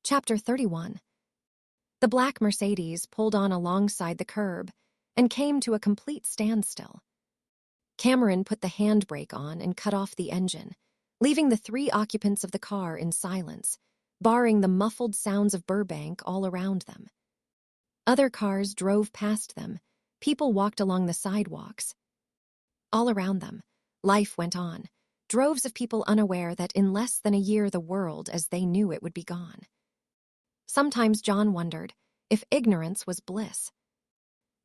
Chapter 31. The black Mercedes pulled on alongside the curb and came to a complete standstill. Cameron put the handbrake on and cut off the engine, leaving the three occupants of the car in silence, barring the muffled sounds of Burbank all around them. Other cars drove past them, people walked along the sidewalks. All around them, life went on, droves of people unaware that in less than a year the world as they knew it would be gone. Sometimes John wondered if ignorance was bliss.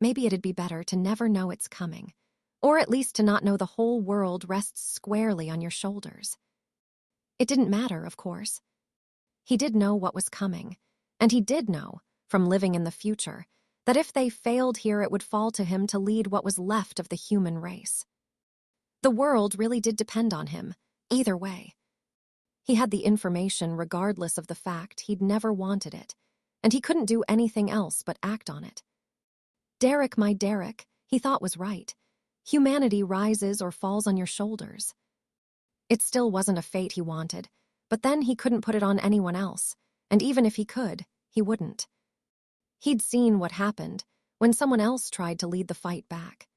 Maybe it'd be better to never know it's coming, or at least to not know the whole world rests squarely on your shoulders. It didn't matter, of course. He did know what was coming, and he did know, from living in the future, that if they failed here it would fall to him to lead what was left of the human race. The world really did depend on him, either way. He had the information regardless of the fact he'd never wanted it, and he couldn't do anything else but act on it. Derek, my Derek, he thought was right. Humanity rises or falls on your shoulders. It still wasn't a fate he wanted, but then he couldn't put it on anyone else, and even if he could, he wouldn't. He'd seen what happened when someone else tried to lead the fight back.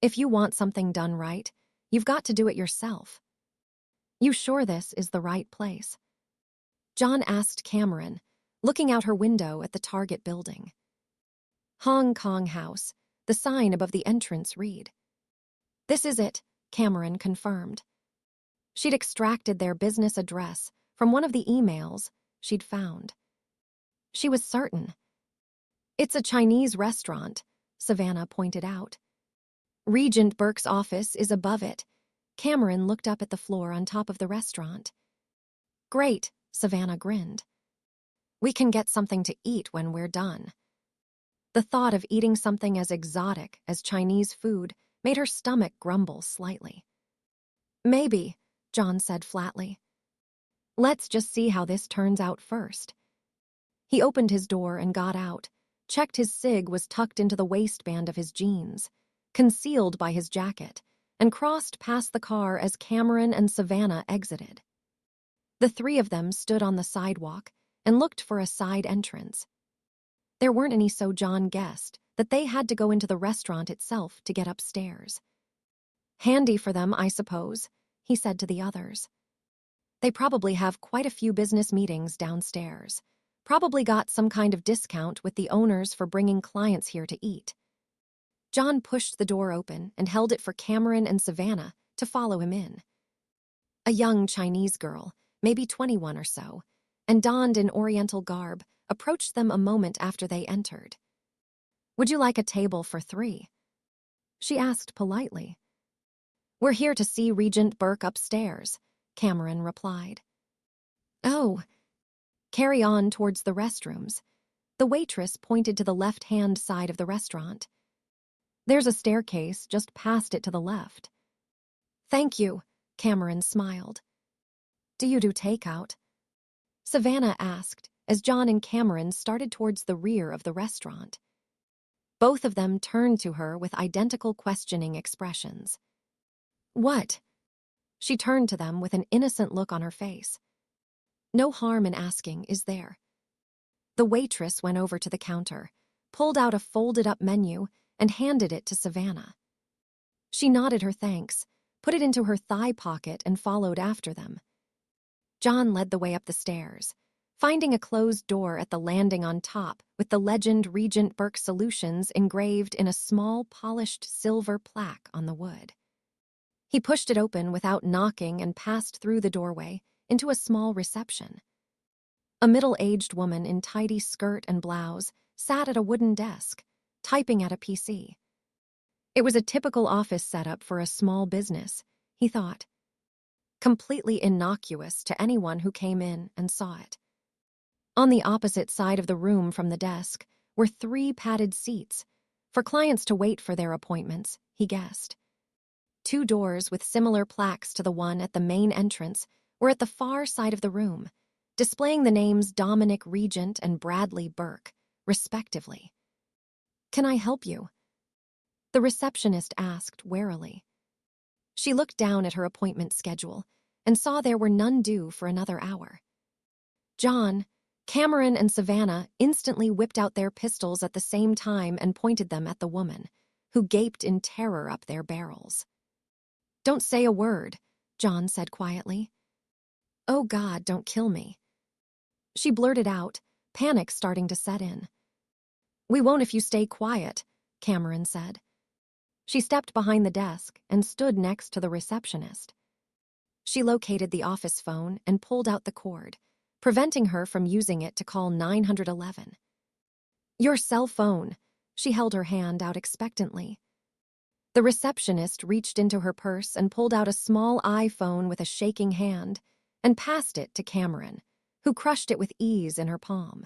If you want something done right, you've got to do it yourself. You sure this is the right place? John asked Cameron, looking out her window at the Target building. Hong Kong House, the sign above the entrance read. This is it, Cameron confirmed. She'd extracted their business address from one of the emails she'd found. She was certain. It's a Chinese restaurant, Savannah pointed out. Regent Burke's office is above it. Cameron looked up at the floor on top of the restaurant. Great, Savannah grinned. We can get something to eat when we're done. The thought of eating something as exotic as Chinese food made her stomach grumble slightly. Maybe, John said flatly. Let's just see how this turns out first. He opened his door and got out, checked his cig was tucked into the waistband of his jeans, concealed by his jacket, and crossed past the car as Cameron and Savannah exited. The three of them stood on the sidewalk and looked for a side entrance. There weren't any, so John guessed that they had to go into the restaurant itself to get upstairs. Handy for them, I suppose, he said to the others. They probably have quite a few business meetings downstairs. Probably got some kind of discount with the owners for bringing clients here to eat. John pushed the door open and held it for Cameron and Savannah to follow him in. A young Chinese girl, maybe 21 or so, and donned in Oriental garb, approached them a moment after they entered. Would you like a table for 3? She asked politely. We're here to see Regent Burke upstairs, Cameron replied. Oh. Carry on towards the restrooms. The waitress pointed to the left-hand side of the restaurant. There's a staircase just past it to the left. Thank you, Cameron smiled. Do you do takeout? Savannah asked as John and Cameron started towards the rear of the restaurant. Both of them turned to her with identical questioning expressions. What? She turned to them with an innocent look on her face. No harm in asking, is there? The waitress went over to the counter, pulled out a folded-up menu, and handed it to Savannah. She nodded her thanks, put it into her thigh pocket, and followed after them. John led the way up the stairs, finding a closed door at the landing on top with the legend Regent Burke Solutions engraved in a small polished silver plaque on the wood. He pushed it open without knocking and passed through the doorway into a small reception. A middle-aged woman in tidy skirt and blouse sat at a wooden desk, typing at a PC. It was a typical office setup for a small business, he thought. Completely innocuous to anyone who came in and saw it. On the opposite side of the room from the desk were 3 padded seats, for clients to wait for their appointments, he guessed. 2 doors with similar plaques to the one at the main entrance were at the far side of the room, displaying the names Dominic Regent and Bradley Burke, respectively. Can I help you? The receptionist asked warily. She looked down at her appointment schedule and saw there were none due for another hour. John, Cameron and Savannah instantly whipped out their pistols at the same time and pointed them at the woman, who gaped in terror up their barrels. "Don't say a word," John said quietly. "Oh God, don't kill me," she blurted out, panic starting to set in. "We won't if you stay quiet," Cameron said. She stepped behind the desk and stood next to the receptionist. She located the office phone and pulled out the cord, preventing her from using it to call 911. "Your cell phone," she held her hand out expectantly. The receptionist reached into her purse and pulled out a small iPhone with a shaking hand and passed it to Cameron, who crushed it with ease in her palm.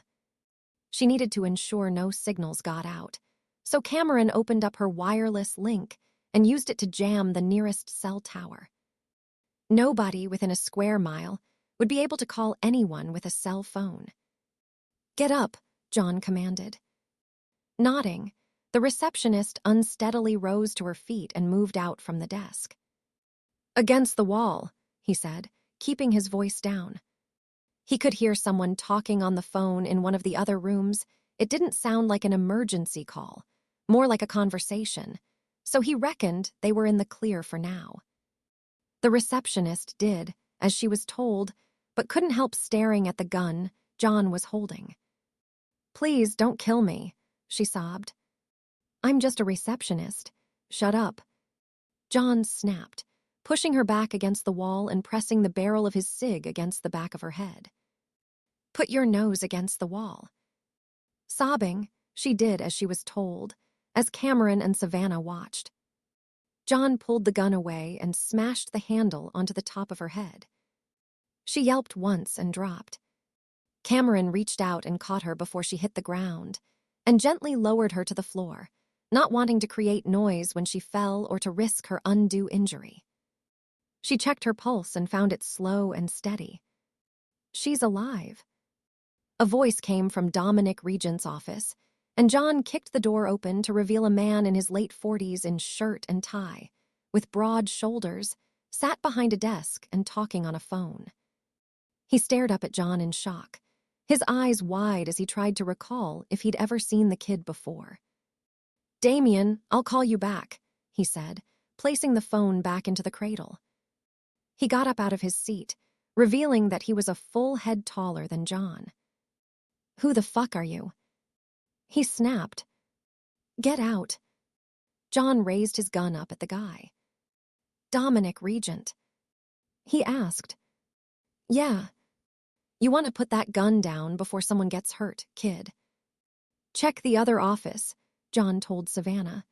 She needed to ensure no signals got out, so Cameron opened up her wireless link and used it to jam the nearest cell tower. Nobody within a square mile would be able to call anyone with a cell phone. "Get up," John commanded. Nodding, the receptionist unsteadily rose to her feet and moved out from the desk. "Against the wall," he said, keeping his voice down. He could hear someone talking on the phone in one of the other rooms. It didn't sound like an emergency call, more like a conversation, so he reckoned they were in the clear for now. The receptionist did, as she was told, but couldn't help staring at the gun John was holding. "Please don't kill me," she sobbed. "I'm just a receptionist. Shut up." John snapped, pushing her back against the wall and pressing the barrel of his cig against the back of her head. "Put your nose against the wall." Sobbing, she did as she was told, as Cameron and Savannah watched. John pulled the gun away and smashed the handle onto the top of her head. She yelped once and dropped. Cameron reached out and caught her before she hit the ground and gently lowered her to the floor, not wanting to create noise when she fell or to risk her undue injury. She checked her pulse and found it slow and steady. "She's alive." A voice came from Dominic Regent's office, and John kicked the door open to reveal a man in his late 40s in shirt and tie, with broad shoulders, sat behind a desk and talking on a phone. He stared up at John in shock, his eyes wide as he tried to recall if he'd ever seen the kid before. "Damien, I'll call you back," he said, placing the phone back into the cradle. He got up out of his seat, revealing that he was a full head taller than John. "Who the fuck are you?" he snapped. "Get out." John raised his gun up at the guy. "Dominic Regent." He asked. "Yeah. You want to put that gun down before someone gets hurt, kid." "Check the other office," John told Savannah.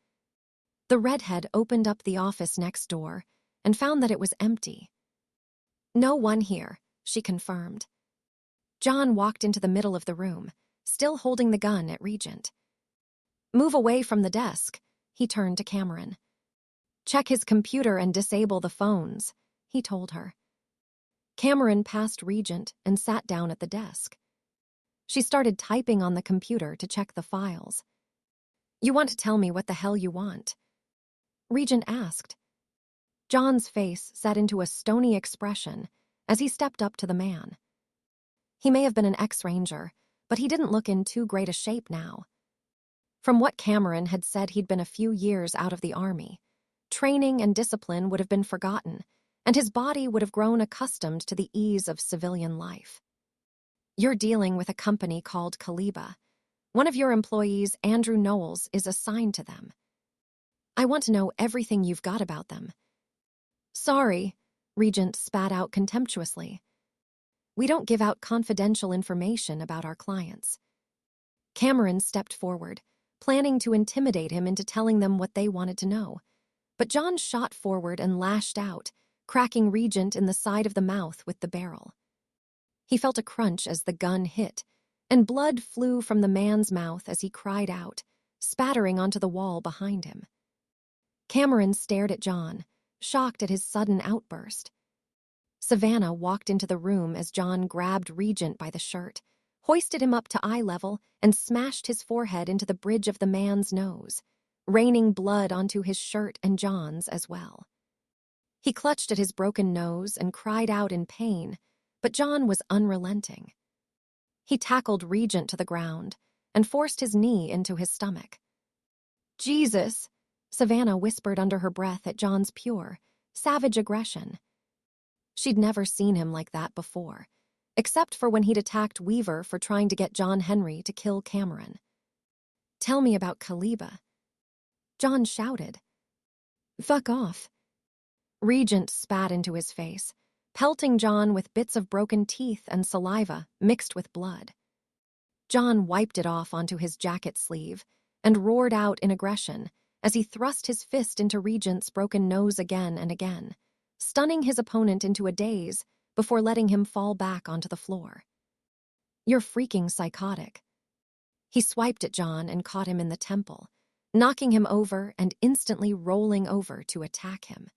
The redhead opened up the office next door and found that it was empty. "No one here," she confirmed. John walked into the middle of the room, still holding the gun at Regent. "Move away from the desk," he turned to Cameron. "Check his computer and disable the phones," he told her. Cameron passed Regent and sat down at the desk. She started typing on the computer to check the files. "You want to tell me what the hell you want?" Regent asked. John's face set into a stony expression as he stepped up to the man. He may have been an ex-ranger, but he didn't look in too great a shape now. From what Cameron had said, he'd been a few years out of the army. Training and discipline would have been forgotten, and his body would have grown accustomed to the ease of civilian life. "You're dealing with a company called Kaliba. One of your employees, Andrew Knowles, is assigned to them. I want to know everything you've got about them." "Sorry," Regent spat out contemptuously. "We don't give out confidential information about our clients." Cameron stepped forward, planning to intimidate him into telling them what they wanted to know. But John shot forward and lashed out, cracking Regent in the side of the mouth with the barrel. He felt a crunch as the gun hit, and blood flew from the man's mouth as he cried out, spattering onto the wall behind him. Cameron stared at John, shocked at his sudden outburst. Savannah walked into the room as John grabbed Regent by the shirt, hoisted him up to eye level, and smashed his forehead into the bridge of the man's nose, raining blood onto his shirt and John's as well. He clutched at his broken nose and cried out in pain, but John was unrelenting. He tackled Regent to the ground and forced his knee into his stomach. "Jesus," Savannah whispered under her breath at John's pure, savage aggression. She'd never seen him like that before, except for when he'd attacked Weaver for trying to get John Henry to kill Cameron. "Tell me about Kaliba," John shouted. "Fuck off." Regent spat into his face, pelting John with bits of broken teeth and saliva mixed with blood. John wiped it off onto his jacket sleeve and roared out in aggression as he thrust his fist into Regent's broken nose again and again, stunning his opponent into a daze before letting him fall back onto the floor. "You're freaking psychotic." He swiped at John and caught him in the temple, knocking him over and instantly rolling over to attack him.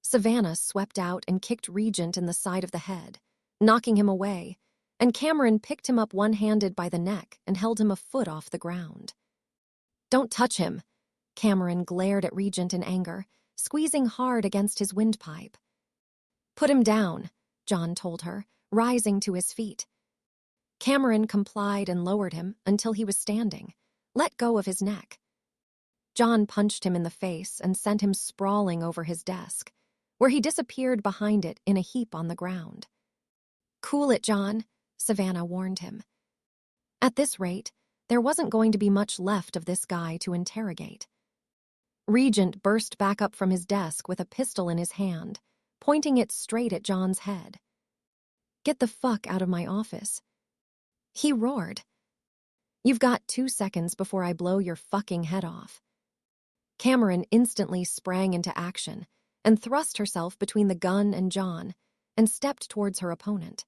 Savannah swept out and kicked Regent in the side of the head, knocking him away, and Cameron picked him up one-handed by the neck and held him a foot off the ground. "Don't touch him," Cameron glared at Regent in anger, squeezing hard against his windpipe. "Put him down," John told her, rising to his feet. Cameron complied and lowered him until he was standing, let go of his neck. John punched him in the face and sent him sprawling over his desk, where he disappeared behind it in a heap on the ground. "Cool it, John," Savannah warned him. At this rate, there wasn't going to be much left of this guy to interrogate. Regent burst back up from his desk with a pistol in his hand, pointing it straight at John's head. "Get the fuck out of my office," he roared. "You've got 2 seconds before I blow your fucking head off." Cameron instantly sprang into action and thrust herself between the gun and John and stepped towards her opponent.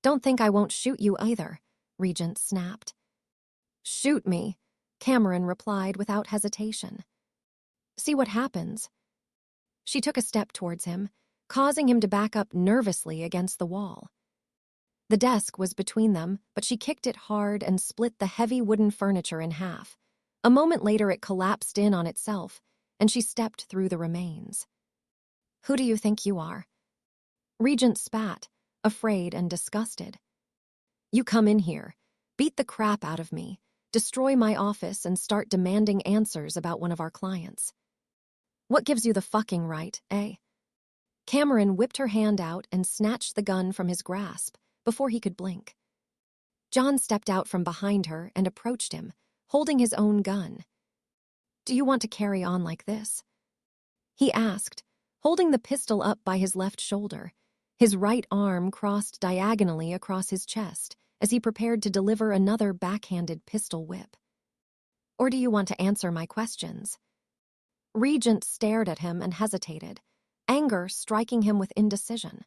"Don't think I won't shoot you either," Regent snapped. "Shoot me," Cameron replied without hesitation. "See what happens." She took a step towards him, causing him to back up nervously against the wall. The desk was between them, but she kicked it hard and split the heavy wooden furniture in half. A moment later it collapsed in on itself, and she stepped through the remains. "Who do you think you are?" Regent spat, afraid and disgusted. "You come in here, beat the crap out of me, destroy my office, and start demanding answers about one of our clients. What gives you the fucking right, eh?" Cameron whipped her hand out and snatched the gun from his grasp before he could blink. John stepped out from behind her and approached him, holding his own gun. "Do you want to carry on like this?" he asked, holding the pistol up by his left shoulder, his right arm crossed diagonally across his chest as he prepared to deliver another backhanded pistol whip. "Or do you want to answer my questions?" Regent stared at him and hesitated, anger striking him with indecision.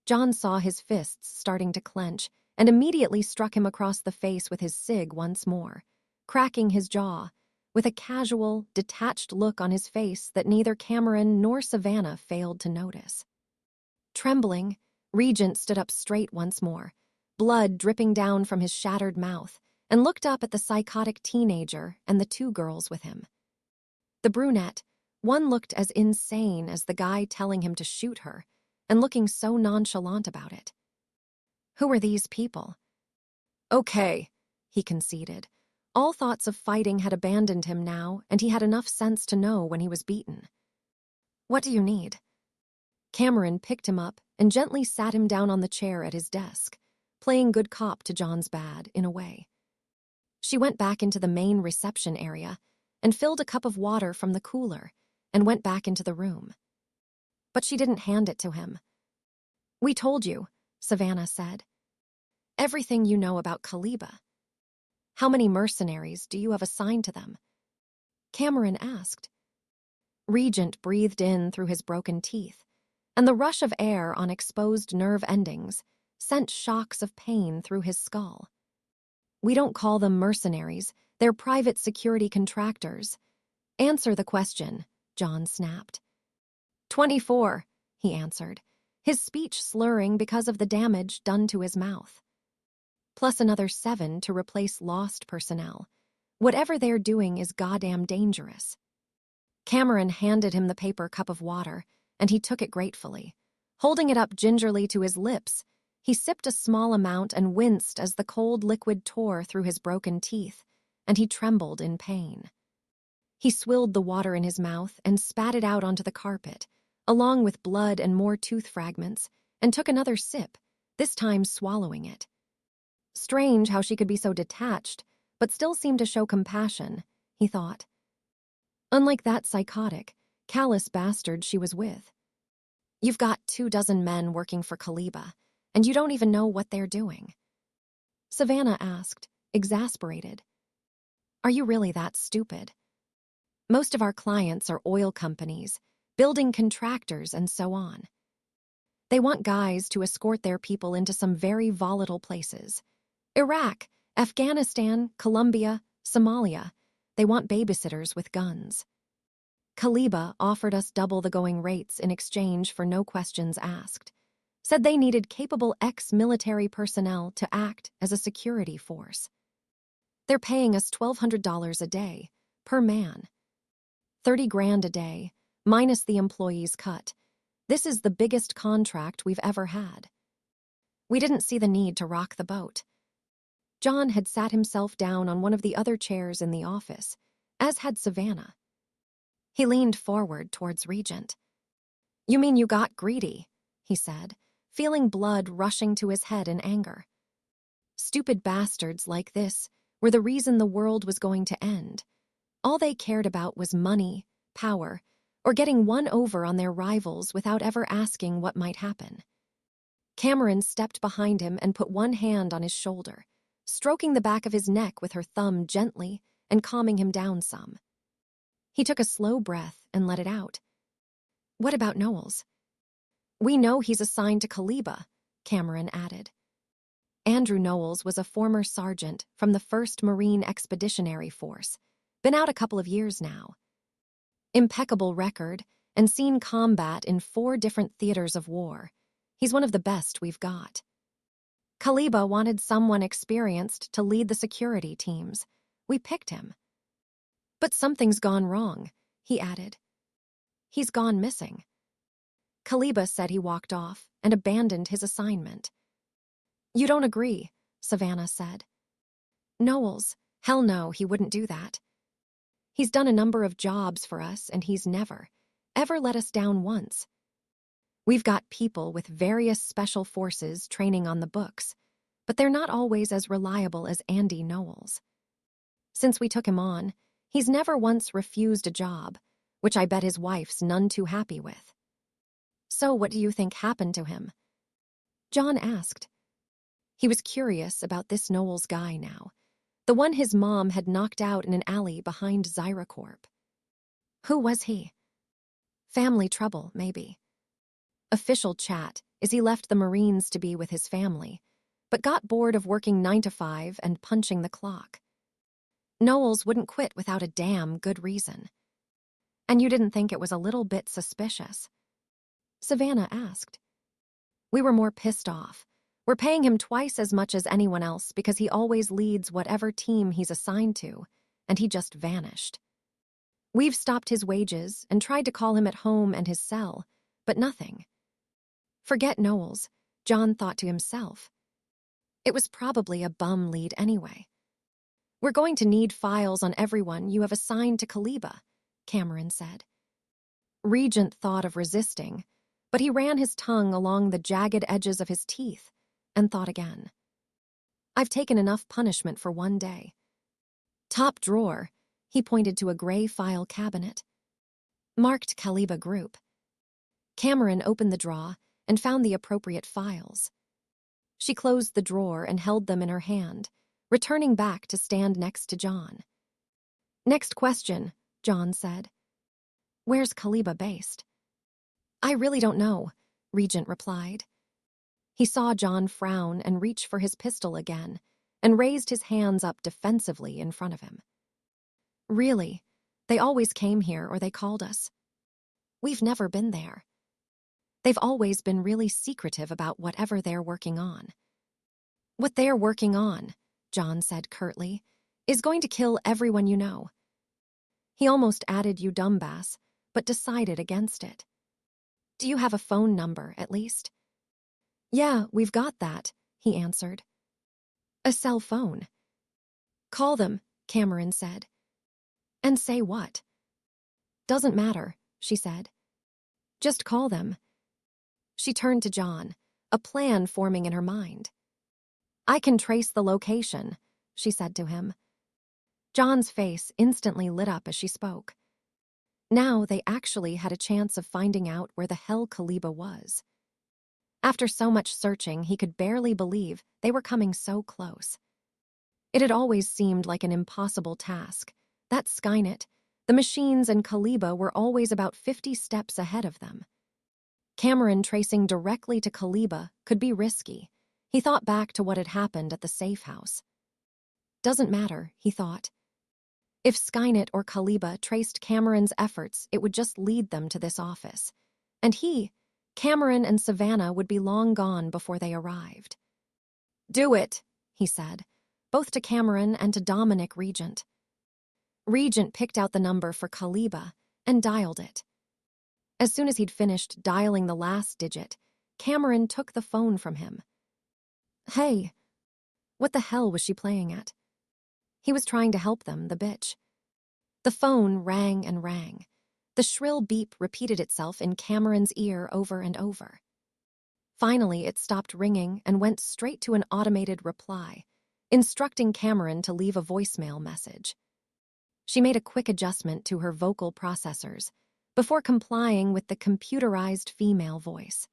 John saw his fists starting to clench and immediately struck him across the face with his cig once more, cracking his jaw, with a casual, detached look on his face that neither Cameron nor Savannah failed to notice. Trembling, Regent stood up straight once more, blood dripping down from his shattered mouth, and looked up at the psychotic teenager and the 2 girls with him. The brunette, one looked as insane as the guy telling him to shoot her, and looking so nonchalant about it. "Who are these people?" "Okay," he conceded. All thoughts of fighting had abandoned him now, and he had enough sense to know when he was beaten. "What do you need?" Cameron picked him up and gently sat him down on the chair at his desk, playing good cop to John's bad, in a way. She went back into the main reception area and filled a cup of water from the cooler and went back into the room. But she didn't hand it to him. "We told you," Savannah said. "Everything you know about Kaliba. How many mercenaries do you have assigned to them?" Cameron asked. Regent breathed in through his broken teeth, and the rush of air on exposed nerve endings sent shocks of pain through his skull. "We don't call them mercenaries, they're private security contractors." "Answer the question," John snapped. 24, he answered, his speech slurring because of the damage done to his mouth. "Plus another 7 to replace lost personnel. Whatever they're doing is goddamn dangerous." Cameron handed him the paper cup of water, and he took it gratefully. Holding it up gingerly to his lips, He sipped a small amount and winced as the cold liquid tore through his broken teeth, and he trembled in pain. He swilled the water in his mouth and spat it out onto the carpet, along with blood and more tooth fragments, and took another sip, this time swallowing it. Strange how she could be so detached, but still seem to show compassion, he thought. Unlike that psychotic, callous bastard she was with. You've got 24 men working for Kaliba, and you don't even know what they're doing. Savannah asked, exasperated. Are you really that stupid? Most of our clients are oil companies, building contractors, and so on. They want guys to escort their people into some very volatile places. Iraq, Afghanistan, Colombia, Somalia. They want babysitters with guns. Kaliba offered us double the going rates in exchange for no questions asked. Said they needed capable ex-military personnel to act as a security force. They're paying us $1,200 a day, per man. 30 grand a day, minus the employee's cut. This is the biggest contract we've ever had. We didn't see the need to rock the boat. John had sat himself down on one of the other chairs in the office, as had Savannah. He leaned forward towards Regent. You mean you got greedy, he said, feeling blood rushing to his head in anger. Stupid bastards like this were the reason the world was going to end. All they cared about was money, power, or getting one over on their rivals without ever asking what might happen. Cameron stepped behind him and put one hand on his shoulder, stroking the back of his neck with her thumb gently and calming him down some. He took a slow breath and let it out. What about Knowles? We know he's assigned to Kaliba, Cameron added. Andrew Knowles was a former sergeant from the 1st Marine Expeditionary Force, been out a couple of years now. Impeccable record and seen combat in 4 different theaters of war. He's one of the best we've got. Kaliba wanted someone experienced to lead the security teams. We picked him. But something's gone wrong, he added. He's gone missing. Kaliba said he walked off and abandoned his assignment. You don't agree, Savannah said. Knowles, hell no, he wouldn't do that. He's done a number of jobs for us and he's never, ever let us down once. We've got people with various special forces training on the books, but they're not always as reliable as Andy Knowles. Since we took him on, he's never once refused a job, which I bet his wife's none too happy with. So what do you think happened to him? John asked. He was curious about this Knowles guy now, the one his mom had knocked out in an alley behind Zyracorp. Who was he? Family trouble, maybe. Official chat is he left the Marines to be with his family, but got bored of working 9 to 5 and punching the clock. Knowles wouldn't quit without a damn good reason. And you didn't think it was a little bit suspicious? Savannah asked. We were more pissed off. We're paying him twice as much as anyone else because he always leads whatever team he's assigned to, and he just vanished. We've stopped his wages and tried to call him at home and his cell, but nothing. Forget Knowles, John thought to himself. It was probably a bum lead anyway. We're going to need files on everyone you have assigned to Kaliba, Cameron said. Regent thought of resisting, but he ran his tongue along the jagged edges of his teeth and thought again. I've taken enough punishment for one day. Top drawer, he pointed to a gray file cabinet. Marked Kaliba Group. Cameron opened the drawer and found the appropriate files. She closed the drawer and held them in her hand, returning back to stand next to John. Next question, John said. Where's Kaliba based? I really don't know, Regent replied. He saw John frown and reach for his pistol again, and raised his hands up defensively in front of him. Really, they always came here or they called us. We've never been there. They've always been really secretive about whatever they're working on. What they're working on, John said curtly, is going to kill everyone you know. He almost added you dumbass, but decided against it. Do you have a phone number, at least? Yeah, we've got that, he answered. A cell phone. Call them, Cameron said. And say what? Doesn't matter, she said. Just call them. She turned to John, a plan forming in her mind. I can trace the location, she said to him. John's face instantly lit up as she spoke. Now they actually had a chance of finding out where the hell Kaliba was. After so much searching, he could barely believe they were coming so close. It had always seemed like an impossible task. That Skynet, the machines and Kaliba were always about 50 steps ahead of them. Cameron tracing directly to Kaliba could be risky. He thought back to what had happened at the safe house. Doesn't matter, he thought. If Skynet or Kaliba traced Cameron's efforts, it would just lead them to this office. And Cameron and Savannah would be long gone before they arrived. Do it, he said, both to Cameron and to Dominic Regent. Regent picked out the number for Kaliba and dialed it. As soon as he'd finished dialing the last digit, Cameron took the phone from him. Hey, what the hell was she playing at? He was trying to help them, the bitch. The phone rang and rang. The shrill beep repeated itself in Cameron's ear over and over. Finally, it stopped ringing and went straight to an automated reply, instructing Cameron to leave a voicemail message. She made a quick adjustment to her vocal processors before complying with the computerized female voice.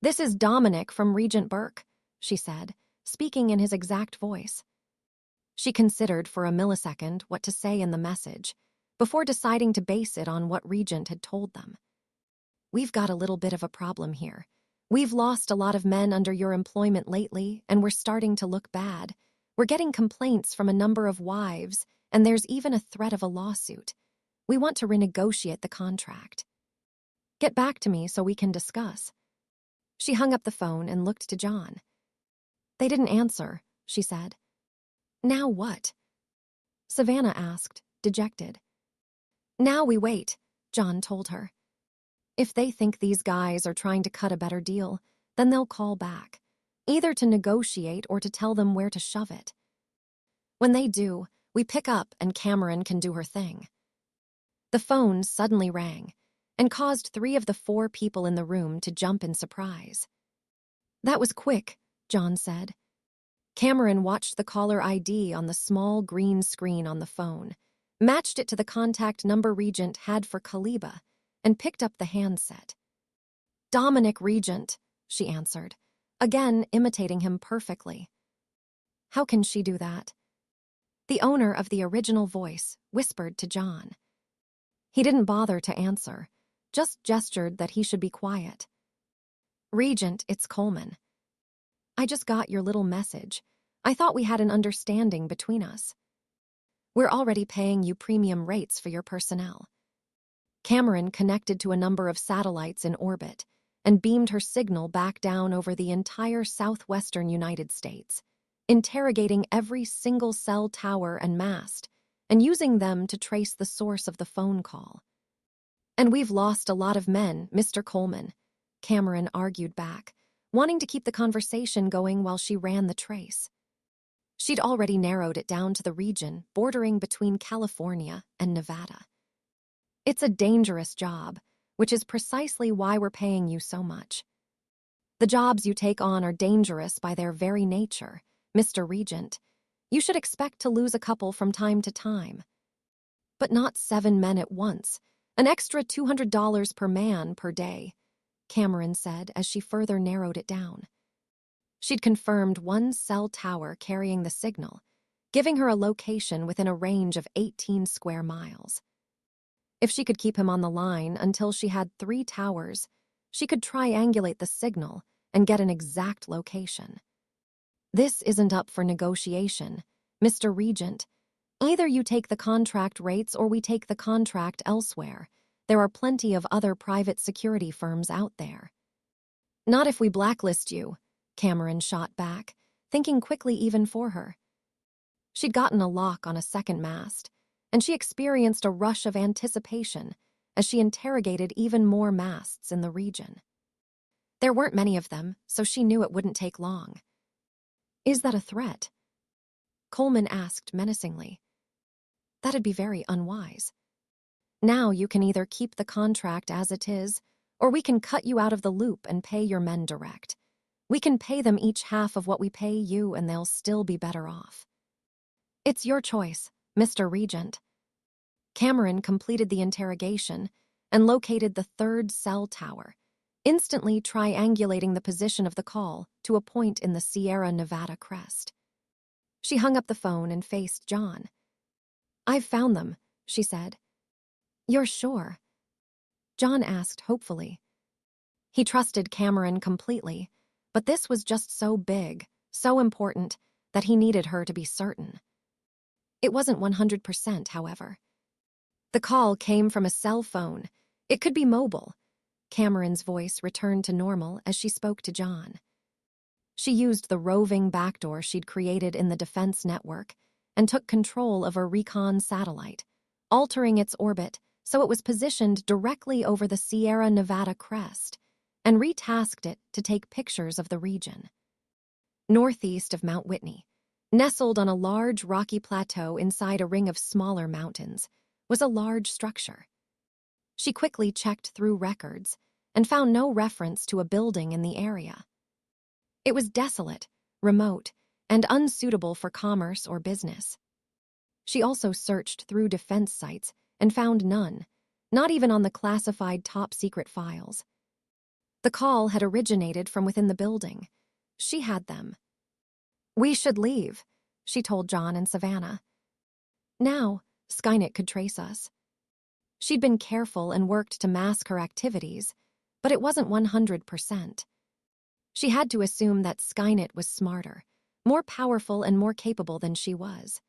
This is Dominic from Regent Burke, she said, speaking in his exact voice. She considered for a millisecond what to say in the message, before deciding to base it on what Regent had told them. We've got a little bit of a problem here. We've lost a lot of men under your employment lately, and we're starting to look bad. We're getting complaints from a number of wives, and there's even a threat of a lawsuit. We want to renegotiate the contract. Get back to me so we can discuss. She hung up the phone and looked to John. They didn't answer, she said. Now what? Savannah asked, dejected. Now we wait, John told her. If they think these guys are trying to cut a better deal, then they'll call back, either to negotiate or to tell them where to shove it. When they do, we pick up and Cameron can do her thing. The phone suddenly rang and caused 3 of the 4 people in the room to jump in surprise. That was quick, John said. Cameron watched the caller ID on the small green screen on the phone, matched it to the contact number Regent had for Kaliba, and picked up the handset. Dominic Regent, she answered, again imitating him perfectly. How can she do that? The owner of the original voice whispered to John. He didn't bother to answer, just gestured that he should be quiet. Regent, it's Coleman. I just got your little message. I thought we had an understanding between us. We're already paying you premium rates for your personnel. Cameron connected to a number of satellites in orbit and beamed her signal back down over the entire southwestern United States, interrogating every single cell tower and mast and using them to trace the source of the phone call. And we've lost a lot of men, Mr. Coleman, Cameron argued back, wanting to keep the conversation going while she ran the trace. She'd already narrowed it down to the region bordering between California and Nevada. It's a dangerous job, which is precisely why we're paying you so much. The jobs you take on are dangerous by their very nature, Mr. Regent. You should expect to lose a couple from time to time. But not 7 men at once, an extra $200 per man per day, Cameron said as she further narrowed it down. She'd confirmed 1 cell tower carrying the signal, giving her a location within a range of 18 square miles. If she could keep him on the line until she had 3 towers, she could triangulate the signal and get an exact location. This isn't up for negotiation, Mr. Regent. Either you take the contract rates or we take the contract elsewhere. There are plenty of other private security firms out there. Not if we blacklist you, Cameron shot back, thinking quickly even for her. She'd gotten a lock on a second mast, and she experienced a rush of anticipation as she interrogated even more masts in the region. There weren't many of them, so she knew it wouldn't take long. Is that a threat? Coleman asked menacingly. That'd be very unwise. Now you can either keep the contract as it is, or we can cut you out of the loop and pay your men direct. We can pay them each half of what we pay you and they'll still be better off. It's your choice, Mr. Regent. Cameron completed the interrogation and located the third cell tower, instantly triangulating the position of the call to a point in the Sierra Nevada crest. She hung up the phone and faced John. I've found them, she said. You're sure? John asked hopefully. He trusted Cameron completely, but this was just so big, so important, that he needed her to be certain. It wasn't 100%, however. The call came from a cell phone. It could be mobile. Cameron's voice returned to normal as she spoke to John. She used the roving backdoor she'd created in the defense network and took control of a recon satellite, altering its orbit so it was positioned directly over the Sierra Nevada crest, and retasked it to take pictures of the region. Northeast of Mount Whitney, nestled on a large rocky plateau inside a ring of smaller mountains, was a large structure. She quickly checked through records and found no reference to a building in the area. It was desolate, remote, and unsuitable for commerce or business. She also searched through defense sites and found none, not even on the classified top-secret files. The call had originated from within the building. She had them. We should leave, she told John and Savannah. Now, Skynet could trace us. She'd been careful and worked to mask her activities, but it wasn't 100%. She had to assume that Skynet was smarter, more powerful and more capable than she was.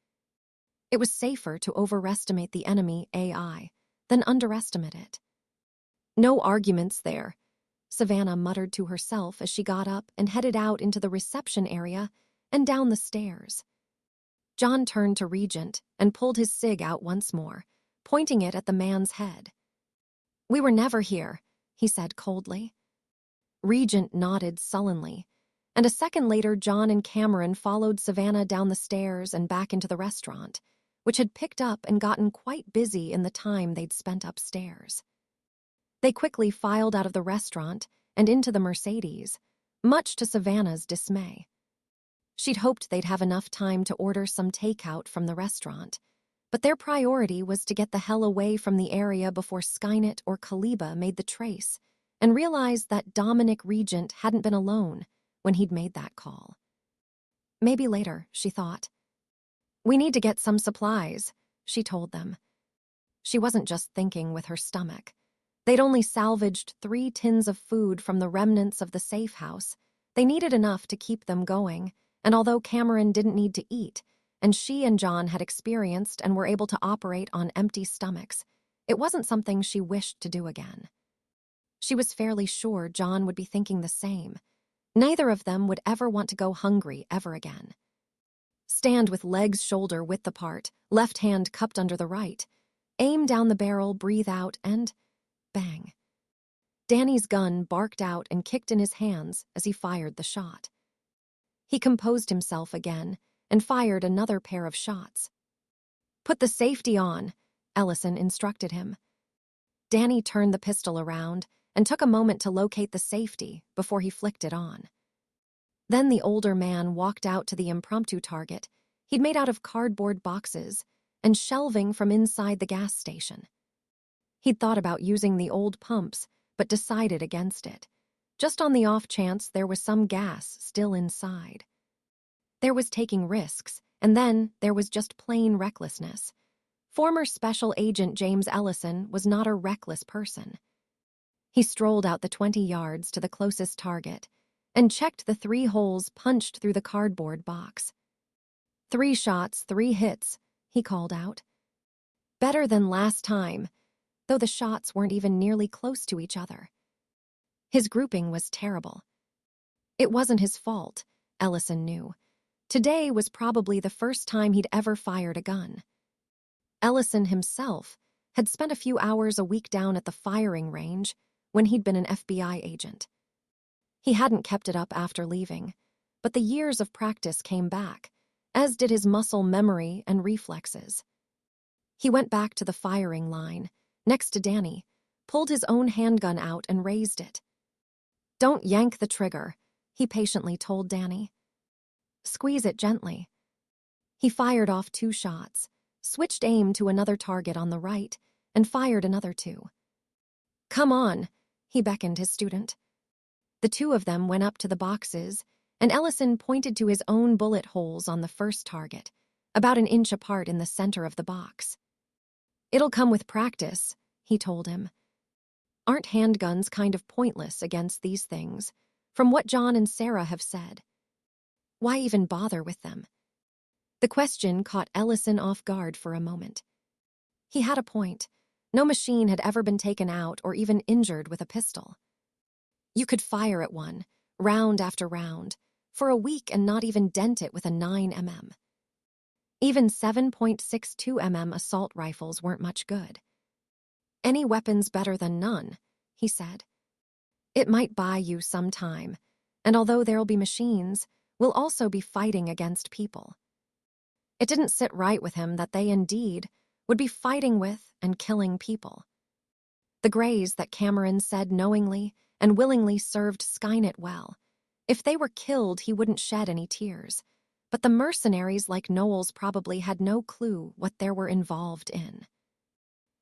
It was safer to overestimate the enemy AI than underestimate it. No arguments there, Savannah muttered to herself as she got up and headed out into the reception area and down the stairs. John turned to Regent and pulled his cig out once more, pointing it at the man's head. We were never here, he said coldly. Regent nodded sullenly, and a second later John and Cameron followed Savannah down the stairs and back into the restaurant, which had picked up and gotten quite busy in the time they'd spent upstairs. They quickly filed out of the restaurant and into the Mercedes, much to Savannah's dismay. She'd hoped they'd have enough time to order some takeout from the restaurant, but their priority was to get the hell away from the area before Skynet or Kaliba made the trace and realized that Dominic Regent hadn't been alone when he'd made that call. Maybe later, she thought. We need to get some supplies, she told them. She wasn't just thinking with her stomach. They'd only salvaged 3 tins of food from the remnants of the safe house. They needed enough to keep them going, and although Cameron didn't need to eat, and she and John had experienced and were able to operate on empty stomachs, it wasn't something she wished to do again. She was fairly sure John would be thinking the same. Neither of them would ever want to go hungry ever again. Stand with legs shoulder-width apart, left hand cupped under the right. Aim down the barrel, breathe out, and bang. Danny's gun barked out and kicked in his hands as he fired the shot. He composed himself again and fired another pair of shots. Put the safety on, Ellison instructed him. Danny turned the pistol around and took a moment to locate the safety before he flicked it on. Then the older man walked out to the impromptu target he'd made out of cardboard boxes and shelving from inside the gas station. He'd thought about using the old pumps, but decided against it, just on the off chance there was some gas still inside. There was taking risks, and then there was just plain recklessness. Former Special Agent James Ellison was not a reckless person. He strolled out the 20 yards to the closest target and checked the 3 holes punched through the cardboard box. 3 shots, 3 hits, he called out. Better than last time, though the shots weren't even nearly close to each other. His grouping was terrible. It wasn't his fault, Ellison knew. Today was probably the first time he'd ever fired a gun. Ellison himself had spent a few hours a week down at the firing range when he'd been an FBI agent. He hadn't kept it up after leaving, but the years of practice came back, as did his muscle memory and reflexes. He went back to the firing line, next to Danny, pulled his own handgun out and raised it. "Don't yank the trigger," he patiently told Danny. "Squeeze it gently." He fired off 2 shots, switched aim to another target on the right, and fired another 2. "Come on," he beckoned his student. The 2 of them went up to the boxes, and Ellison pointed to his own bullet holes on the first target, about an inch apart in the center of the box. "It'll come with practice," he told him. "Aren't handguns kind of pointless against these things, from what John and Sarah have said? Why even bother with them?" The question caught Ellison off guard for a moment. He had a point. No machine had ever been taken out or even injured with a pistol. You could fire at one, round after round, for a week and not even dent it with a 9mm. Even 7.62mm assault rifles weren't much good. "Any weapon's better than none," he said. "It might buy you some time, and although there'll be machines, we'll also be fighting against people." It didn't sit right with him that they indeed would be fighting with and killing people. The Greys that Cameron said knowingly and willingly served Skynet well. If they were killed, he wouldn't shed any tears. But the mercenaries like Knowles probably had no clue what they were involved in.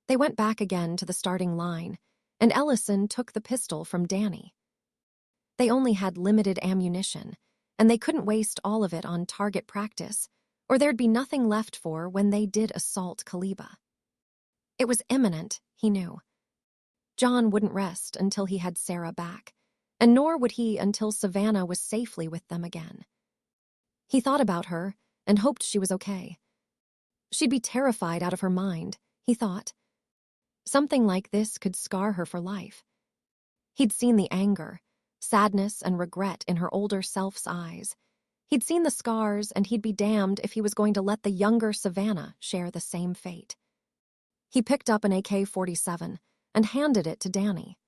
They went back again to the starting line, and Ellison took the pistol from Danny. They only had limited ammunition, and they couldn't waste all of it on target practice, or there'd be nothing left for when they did assault Kaliba. It was imminent, he knew. John wouldn't rest until he had Sarah back, and nor would he until Savannah was safely with them again. He thought about her and hoped she was okay. She'd be terrified out of her mind, he thought. Something like this could scar her for life. He'd seen the anger, sadness, and regret in her older self's eyes. He'd seen the scars, and he'd be damned if he was going to let the younger Savannah share the same fate. He picked up an AK-47 and handed it to Danny.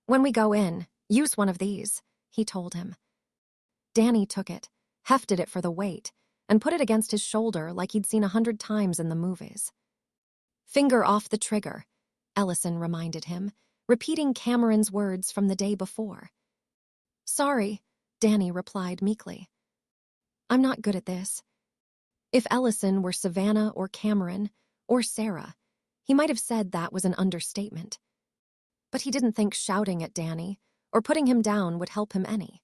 "When we go in, use one of these," he told him. Danny took it, hefted it for the weight, and put it against his shoulder like he'd seen 100 times in the movies. "Finger off the trigger," Ellison reminded him, repeating Cameron's words from the day before. "Sorry," Danny replied meekly. "I'm not good at this." If Ellison were Savannah or Cameron or Sarah, he might have said that was an understatement. But he didn't think shouting at Danny or putting him down would help him any.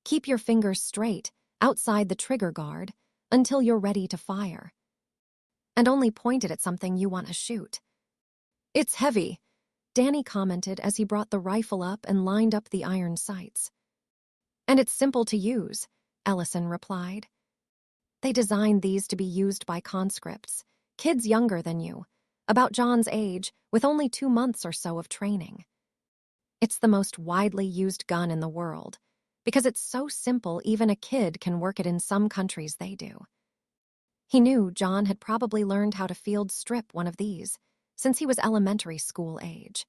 "Keep your fingers straight, outside the trigger guard, until you're ready to fire. And only point it at something you want to shoot." "It's heavy," Danny commented as he brought the rifle up and lined up the iron sights. "And it's simple to use," Ellison replied. "They designed these to be used by conscripts, kids younger than you, about John's age, with only 2 months or so of training. It's the most widely used gun in the world, because it's so simple even a kid can work it in some countries they do." He knew John had probably learned how to field strip one of these since he was elementary school age.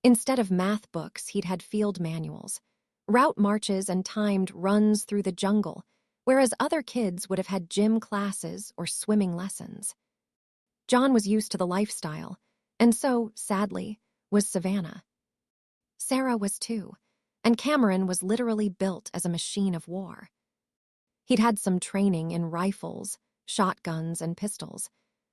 Instead of math books, he'd had field manuals, route marches, and timed runs through the jungle, whereas other kids would have had gym classes or swimming lessons. John was used to the lifestyle, and so, sadly, was Savannah. Sarah was too, and Cameron was literally built as a machine of war. He'd had some training in rifles, shotguns, and pistols,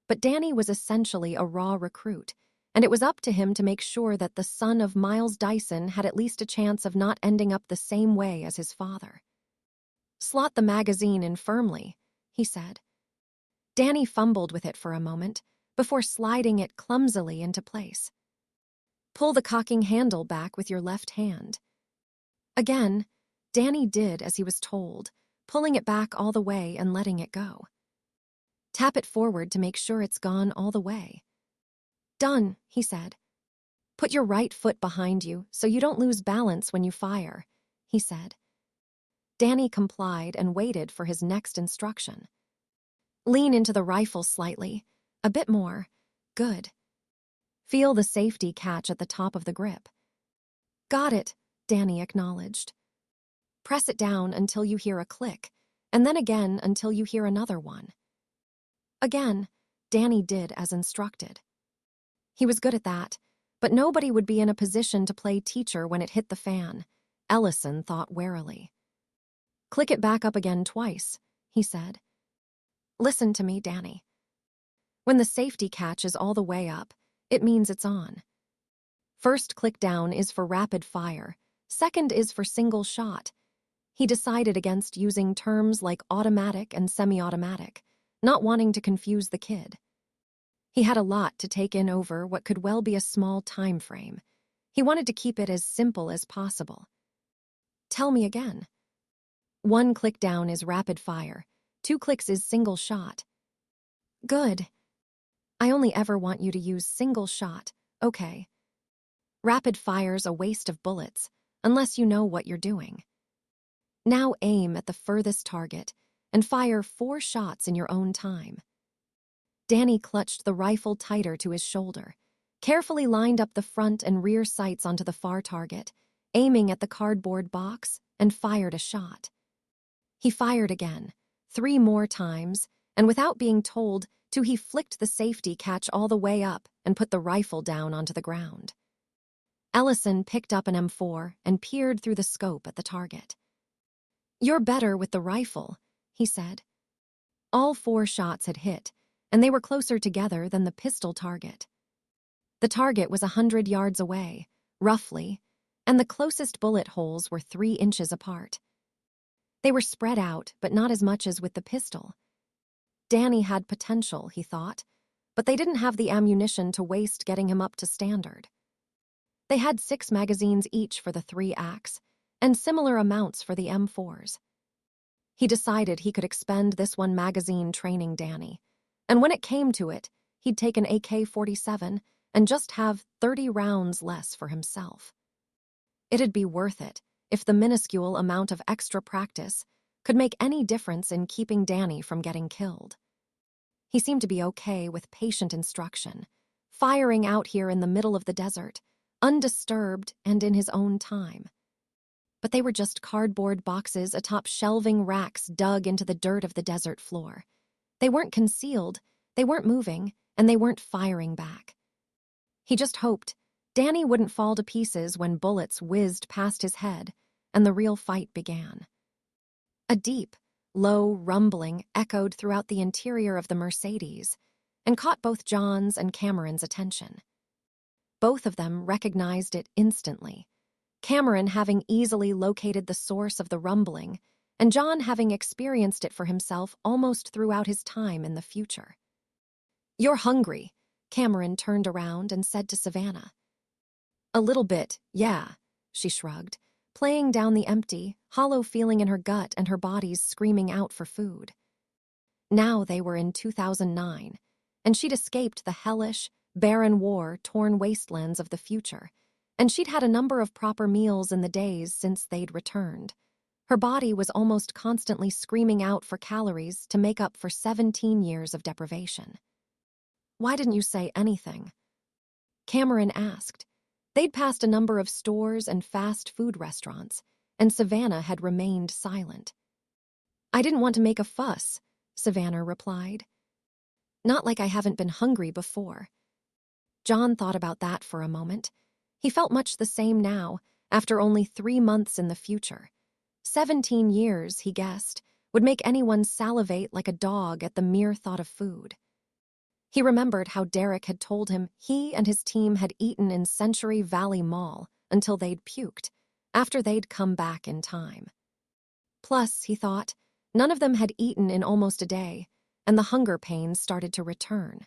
but Danny was essentially a raw recruit, and it was up to him to make sure that the son of Miles Dyson had at least a chance of not ending up the same way as his father. "Slot the magazine in firmly," he said. Danny fumbled with it for a moment, before sliding it clumsily into place. "Pull the cocking handle back with your left hand." Again, Danny did as he was told, pulling it back all the way and letting it go. "Tap it forward to make sure it's gone all the way." "Done," he said. "Put your right foot behind you so you don't lose balance when you fire," he said. Danny complied and waited for his next instruction. "Lean into the rifle slightly. A bit more. Good. Feel the safety catch at the top of the grip." "Got it," Danny acknowledged. Press it down until you hear a click, and then again until you hear another one. Again, Danny did as instructed. He was good at that, but nobody would be in a position to play teacher when it hit the fan, Ellison thought warily. Click it back up again twice, he said. Listen to me, Danny. When the safety catch is all the way up, it means it's on. First click down is for rapid fire, second is for single shot. He decided against using terms like automatic and semi-automatic, not wanting to confuse the kid. He had a lot to take in over what could well be a small time frame. He wanted to keep it as simple as possible. Tell me again. 1 click down is rapid fire, 2 clicks is single shot. Good. I only ever want you to use single shot, okay. Rapid fire's a waste of bullets, unless you know what you're doing. Now aim at the furthest target and fire 4 shots in your own time. Danny clutched the rifle tighter to his shoulder, carefully lined up the front and rear sights onto the far target, aiming at the cardboard box, and fired a shot. He fired again, 3 more times, and without being told to, he flicked the safety catch all the way up and put the rifle down onto the ground. Ellison picked up an M4 and peered through the scope at the target. You're better with the rifle, he said. All 4 shots had hit, and they were closer together than the pistol target. The target was 100 yards away, roughly, and the closest bullet holes were 3 inches apart. They were spread out, but not as much as with the pistol. Danny had potential, he thought, but they didn't have the ammunition to waste getting him up to standard. They had 6 magazines each for the 3 ACs, and similar amounts for the M4s. He decided he could expend this 1 magazine training Danny, and when it came to it, he'd take an AK-47 and just have 30 rounds less for himself. It'd be worth it if the minuscule amount of extra practice could make any difference in keeping Danny from getting killed. He seemed to be okay with patient instruction, firing out here in the middle of the desert, undisturbed and in his own time. But they were just cardboard boxes atop shelving racks dug into the dirt of the desert floor. They weren't concealed, they weren't moving, and they weren't firing back. He just hoped Danny wouldn't fall to pieces when bullets whizzed past his head and the real fight began. A deep, low rumbling echoed throughout the interior of the Mercedes and caught both John's and Cameron's attention. Both of them recognized it instantly, Cameron having easily located the source of the rumbling, and John having experienced it for himself almost throughout his time in the future. You're hungry, Cameron turned around and said to Savannah. A little bit, yeah, she shrugged, playing down the empty, hollow feeling in her gut and her body's screaming out for food. Now they were in 2009, and she'd escaped the hellish, barren war-torn wastelands of the future, and she'd had a number of proper meals in the days since they'd returned. Her body was almost constantly screaming out for calories to make up for 17 years of deprivation. Why didn't you say anything? Cameron asked. They'd passed a number of stores and fast food restaurants, and Savannah had remained silent. I didn't want to make a fuss, Savannah replied. Not like I haven't been hungry before. John thought about that for a moment. He felt much the same now, after only 3 months in the future. 17 years, he guessed, would make anyone salivate like a dog at the mere thought of food. He remembered how Derek had told him he and his team had eaten in Century Valley Mall until they'd puked, after they'd come back in time. Plus, he thought, none of them had eaten in almost a day, and the hunger pains started to return.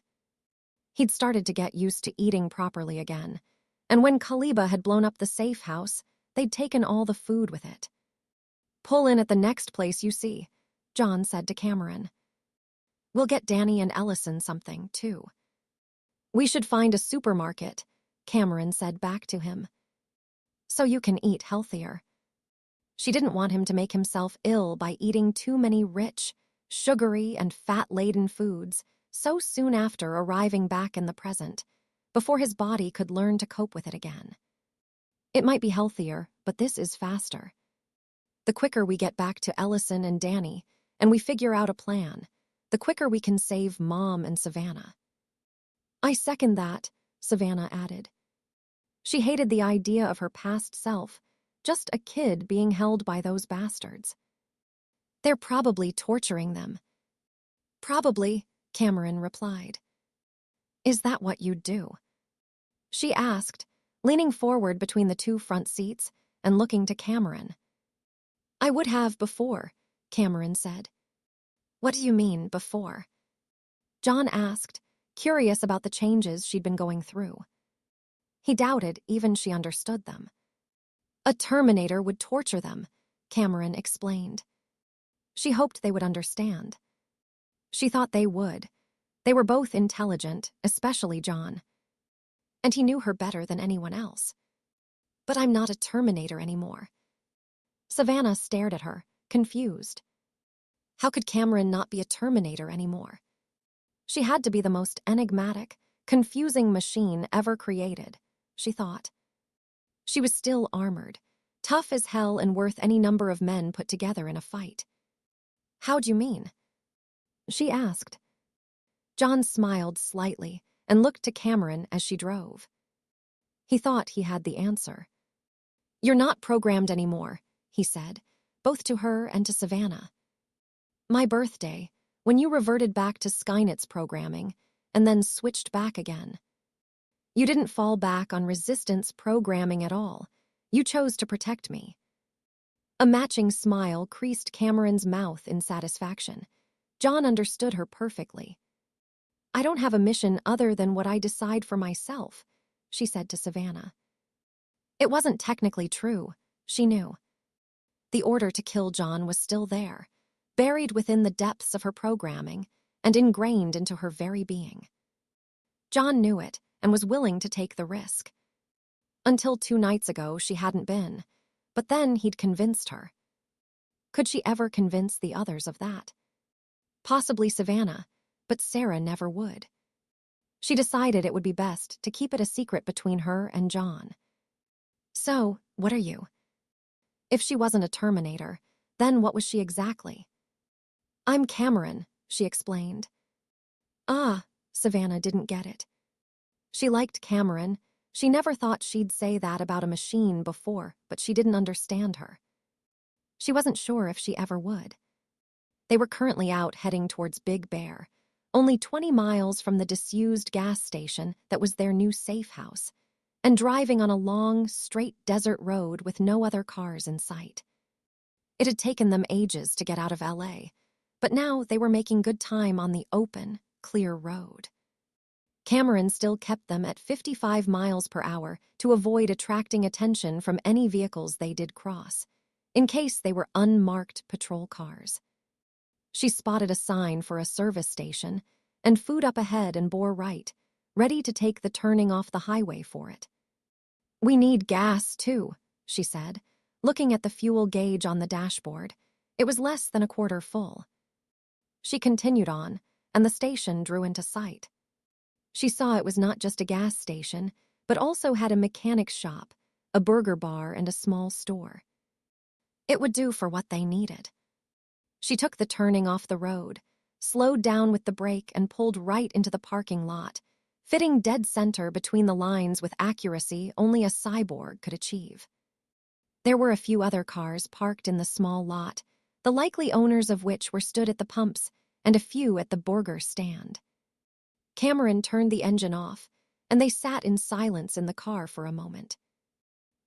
He'd started to get used to eating properly again, and when Kaliba had blown up the safe house, they'd taken all the food with it. Pull in at the next place you see, John said to Cameron. We'll get Danny and Ellison something, too. We should find a supermarket, Cameron said back to him. So you can eat healthier. She didn't want him to make himself ill by eating too many rich, sugary, and fat-laden foods so soon after arriving back in the present, before his body could learn to cope with it again. It might be healthier, but this is faster. The quicker we get back to Ellison and Danny, and we figure out a plan, the quicker we can save Mom and Savannah." "I second that," Savannah added. She hated the idea of her past self, just a kid being held by those bastards. "They're probably torturing them." "Probably," Cameron replied. "Is that what you'd do?" she asked, leaning forward between the two front seats and looking to Cameron. "I would have before," Cameron said. "What do you mean, before?" John asked, curious about the changes she'd been going through. He doubted even she understood them. "A Terminator would torture them," Cameron explained. She hoped they would understand. She thought they would. They were both intelligent, especially John. And he knew her better than anyone else. "But I'm not a Terminator anymore." Savannah stared at her, confused. How could Cameron not be a Terminator anymore? She had to be the most enigmatic, confusing machine ever created, she thought. She was still armored, tough as hell and worth any number of men put together in a fight. "How'd you mean?" she asked. John smiled slightly and looked to Cameron as she drove. He thought he had the answer. "You're not programmed anymore," he said, both to her and to Savannah. "My birthday, when you reverted back to Skynet's programming and then switched back again. You didn't fall back on resistance programming at all. You chose to protect me." A matching smile creased Cameron's mouth in satisfaction. John understood her perfectly. "I don't have a mission other than what I decide for myself," she said to Savannah. It wasn't technically true, she knew. The order to kill John was still there, buried within the depths of her programming and ingrained into her very being. John knew it and was willing to take the risk. Until 2 nights ago, she hadn't been, but then he'd convinced her. Could she ever convince the others of that? Possibly Savannah, but Sarah never would. She decided it would be best to keep it a secret between her and John. "So, what are you?" If she wasn't a Terminator, then what was she exactly? "I'm Cameron," she explained. Ah, Savannah didn't get it. She liked Cameron. She never thought she'd say that about a machine before, but she didn't understand her. She wasn't sure if she ever would. They were currently out heading towards Big Bear, only 20 miles from the disused gas station that was their new safe house, and driving on a long, straight desert road with no other cars in sight. It had taken them ages to get out of LA, but now they were making good time on the open, clear road. Cameron still kept them at 55 miles per hour to avoid attracting attention from any vehicles they did cross, in case they were unmarked patrol cars. She spotted a sign for a service station and food up ahead and bore right, ready to take the turning off the highway for it. "We need gas, too," she said, looking at the fuel gauge on the dashboard. It was less than a quarter full. She continued on, and the station drew into sight. She saw it was not just a gas station, but also had a mechanic's shop, a burger bar, and a small store. It would do for what they needed. She took the turning off the road, slowed down with the brake, and pulled right into the parking lot, fitting dead center between the lines with accuracy only a cyborg could achieve. There were a few other cars parked in the small lot, the likely owners of which were stood at the pumps and a few at the burger stand. Cameron turned the engine off, and they sat in silence in the car for a moment.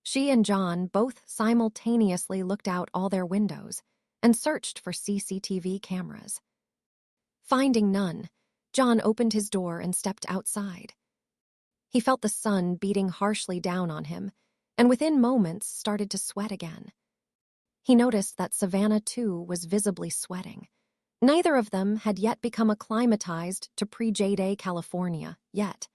She and John both simultaneously looked out all their windows and searched for CCTV cameras. Finding none, John opened his door and stepped outside. He felt the sun beating harshly down on him, and within moments started to sweat again. He noticed that Savannah, too, was visibly sweating. Neither of them had yet become acclimatized to pre-J-Day California, yet.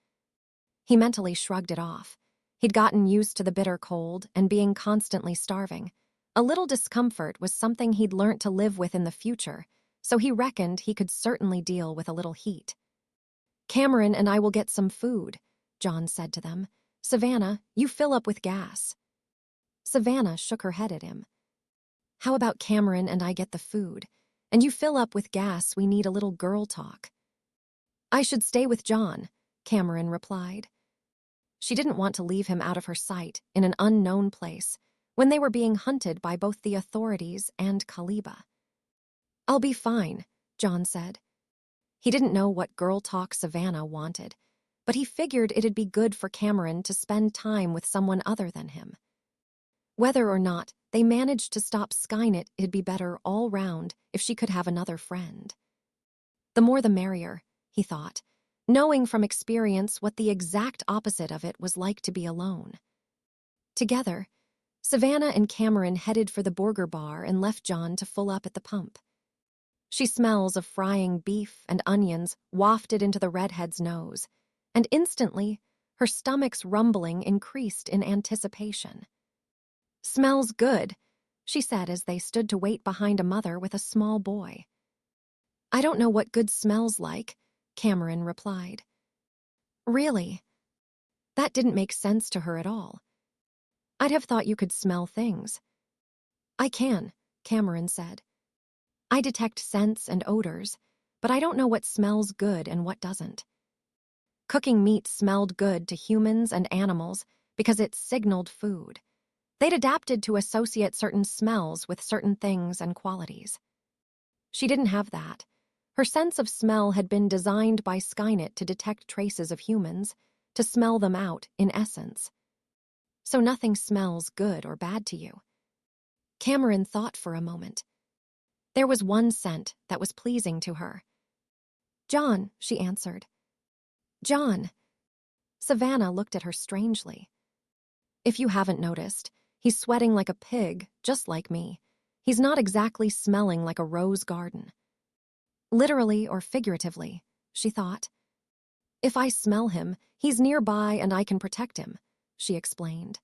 He mentally shrugged it off. He'd gotten used to the bitter cold and being constantly starving. A little discomfort was something he'd learnt to live with in the future, so he reckoned he could certainly deal with a little heat. "Cameron and I will get some food," John said to them. "Savannah, you fill up with gas." Savannah shook her head at him. How about Cameron and I get the food, and you fill up with gas? We need a little girl talk. I should stay with John, Cameron replied. She didn't want to leave him out of her sight in an unknown place when they were being hunted by both the authorities and Kaliba. I'll be fine, John said. He didn't know what girl talk Savannah wanted, but he figured it'd be good for Cameron to spend time with someone other than him. Whether or not they managed to stop Skynet, it'd be better all round if she could have another friend. The more the merrier, he thought, knowing from experience what the exact opposite of it was like to be alone. Together, Savannah and Cameron headed for the burger bar and left John to fill up at the pump. Smells of frying beef and onions wafted into the redhead's nose, and instantly, her stomach's rumbling increased in anticipation. Smells good, she said as they stood to wait behind a mother with a small boy. I don't know what good smells like, Cameron replied. Really? That didn't make sense to her at all. I'd have thought you could smell things. I can, Cameron said. I detect scents and odors, but I don't know what smells good and what doesn't. Cooking meat smelled good to humans and animals because it signaled food. They'd adapted to associate certain smells with certain things and qualities. She didn't have that. Her sense of smell had been designed by Skynet to detect traces of humans, to smell them out, in essence. So nothing smells good or bad to you. Cameron thought for a moment. There was one scent that was pleasing to her. John, she answered. John. Savannah looked at her strangely. If you haven't noticed, he's sweating like a pig, just like me. He's not exactly smelling like a rose garden. Literally or figuratively, she thought. If I smell him, he's nearby and I can protect him, she explained.